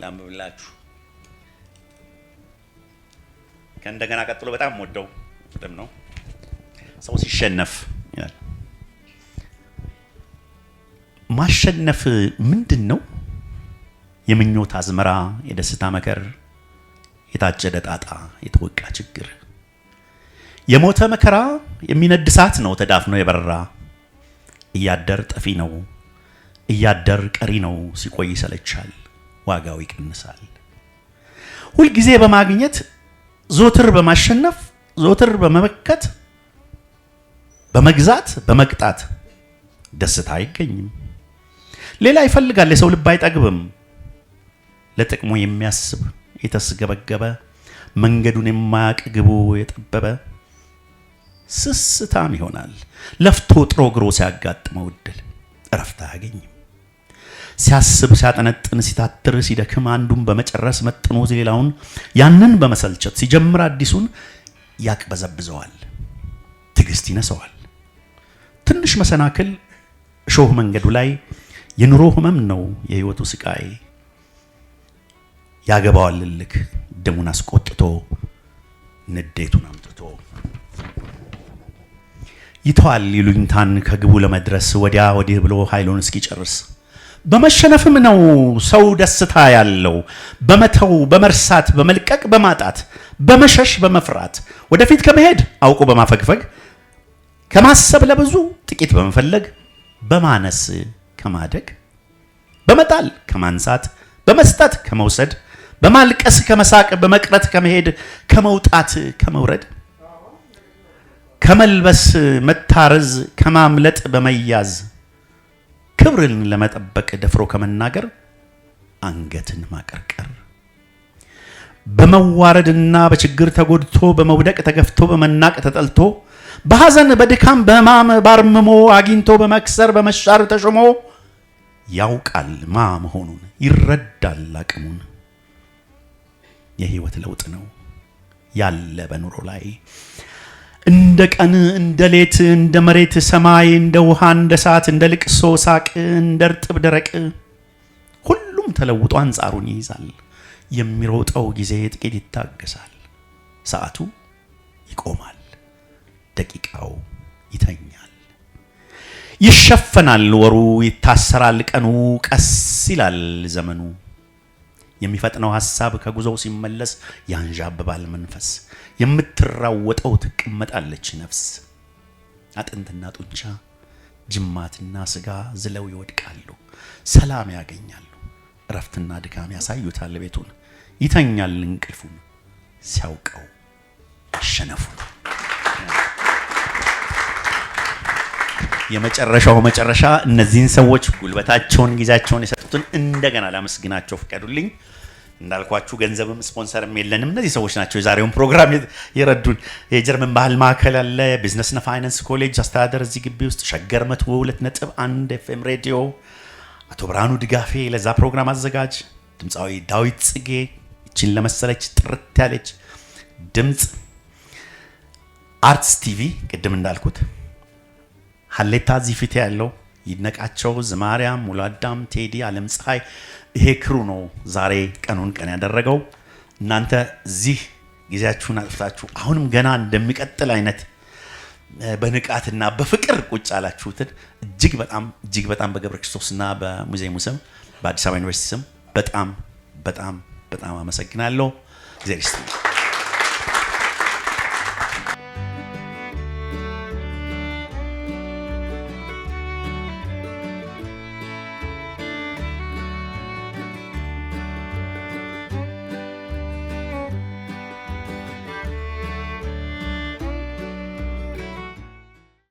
ላምብላችሁ። ከእንደገና ቀጥሎ በጣም ወደው ደም ነው ሰው ሲሸነፍ ይላል። ማሸነፍ ምንድነው? የምኞት አዝመራ፣ የደስታ መከር፣ የታጨደ ጣጣ፣ የተወቃ ችግር፣ የሞተ መከራ፣ የሚነድ እሳት ነው ተዳፍኖ የበራ፣ እያደር ጠፊ ነው እያደር ቀሪ ነው ሲቆይ ይሰለቻል ዋጋው ይቀንሳል። ሁል ጊዜ በማግኘት ዞትር በማሸነፍ ዞትር በመመከት በመግዛት በመቅጣት ደስታ አይገኝም። ሌላ ይፈልጋል የሰው ልብ አይጠግብም። ለጥቅሙ የሚያስብ የተስገበገበ መንገዱን የማያቅ ግቡ የጠበበ ስስታም ይሆናል። ለፍቶ ጥሮ ግሮ ሲያጋጥመው እድል እረፍት አያገኝም። ሲያስብ ሲያጠነጥን ሲታትር ሲደክም አንዱን በመጨረስ መጥኖ ሌላውን ያንን በመሰልቸት ሲጀምር አዲሱን ያቅበዘብዘዋል፣ ትዕግስት ይነሰዋል። ትንሽ መሰናክል እሾህ መንገዱ ላይ የኑሮ ህመም ነው የህይወቱ ስቃይ። ያገባዋል ልክ ደሙን አስቆጥቶ ንዴቱን አምጥቶ ይተዋል ይሉኝታን ከግቡ ለመድረስ ወዲያ ወዲህ ብሎ ኃይሉን እስኪጨርስ። በመሸነፍም ነው ሰው ደስታ ያለው በመተው በመርሳት በመልቀቅ በማጣት በመሸሽ በመፍራት ወደፊት ከመሄድ አውቆ በማፈግፈግ ከማሰብ ለብዙ ጥቂት በመፈለግ በማነስ ከማደግ በመጣል ከማንሳት በመስጠት ከመውሰድ በማልቀስ ከመሳቅ በመቅረት ከመሄድ ከመውጣት ከመውረድ ከመልበስ መታረዝ ከማምለጥ በመያዝ ክብርን ለመጠበቅ ደፍሮ ከመናገር አንገትን ማቀርቀር በመዋረድና በችግር ተጎድቶ በመውደቅ ተገፍቶ በመናቅ ተጠልቶ በሐዘን በድካም በህማም ባርምሞ አግኝቶ በመክሰር በመሻር ተሾሞ ያውቃል ማ መሆኑን ይረዳል አቅሙን። የህይወት ለውጥ ነው ያለ በኑሮ ላይ እንደ ቀን እንደ ሌት እንደ መሬት ሰማይ እንደ ውሃ እንደ እሳት እንደ ልቅሶ ሳቅ እንደ እርጥብ ደረቅ ሁሉም ተለውጦ አንጻሩን ይይዛል። የሚሮጠው ጊዜ ጥቂት ይታገሳል፣ ሰዓቱ ይቆማል፣ ደቂቃው ይተኛል። ይሸፈናል ወሩ ይታሰራል ቀኑ ቀስ ይላል ዘመኑ። የሚፈጥነው ሐሳብ ከጉዞው ሲመለስ ያንዣብባል መንፈስ። የምትራወጠው ትቀመጣለች ነፍስ። አጥንትና ጡንቻ ጅማትና ስጋ ዝለው ይወድቃሉ፣ ሰላም ያገኛሉ። እረፍትና ድካም ያሳዩታል ቤቱን። ይተኛል እንቅልፉን ሲያውቀው አሸነፉን። የመጨረሻው መጨረሻ እነዚህን ሰዎች ጉልበታቸውን ጊዜያቸውን የሰጡትን እንደገና ላመስግናቸው ፍቀዱልኝ። እንዳልኳችሁ ገንዘብም ስፖንሰርም የለንም። እነዚህ ሰዎች ናቸው የዛሬውን ፕሮግራም የረዱን። የጀርመን ባህል ማዕከል አለ፣ ቢዝነስና ፋይናንስ ኮሌጅ አስተዳደር እዚህ ግቢ ውስጥ፣ ሸገር 102.1 ኤፍኤም ሬዲዮ፣ አቶ ብርሃኑ ድጋፌ ለዛ ፕሮግራም አዘጋጅ፣ ድምፃዊ ዳዊት ጽጌ ይችን ለመሰለች ጥርት ያለች ድምፅ፣ አርትስ ቲቪ ቅድም እንዳልኩት ሀሌታ እዚህ ፊት ያለው ይድነቃቸው፣ ዝማሪያም፣ ሙላዳም፣ ቴዲ፣ አለም ፀሐይ ይሄ ክሩ ነው ዛሬ ቀኑን ቀን ያደረገው። እናንተ እዚህ ጊዜያችሁን አጥፍታችሁ አሁንም ገና እንደሚቀጥል አይነት በንቃትና በፍቅር ቁጭ ያላችሁትን እጅግ በጣም በገብረ ክርስቶስና በሙዚየሙ ስም በአዲስ አበባ ዩኒቨርሲቲ ስም በጣም አመሰግናለሁ። እግዚአብሔር ይስጥልኝ።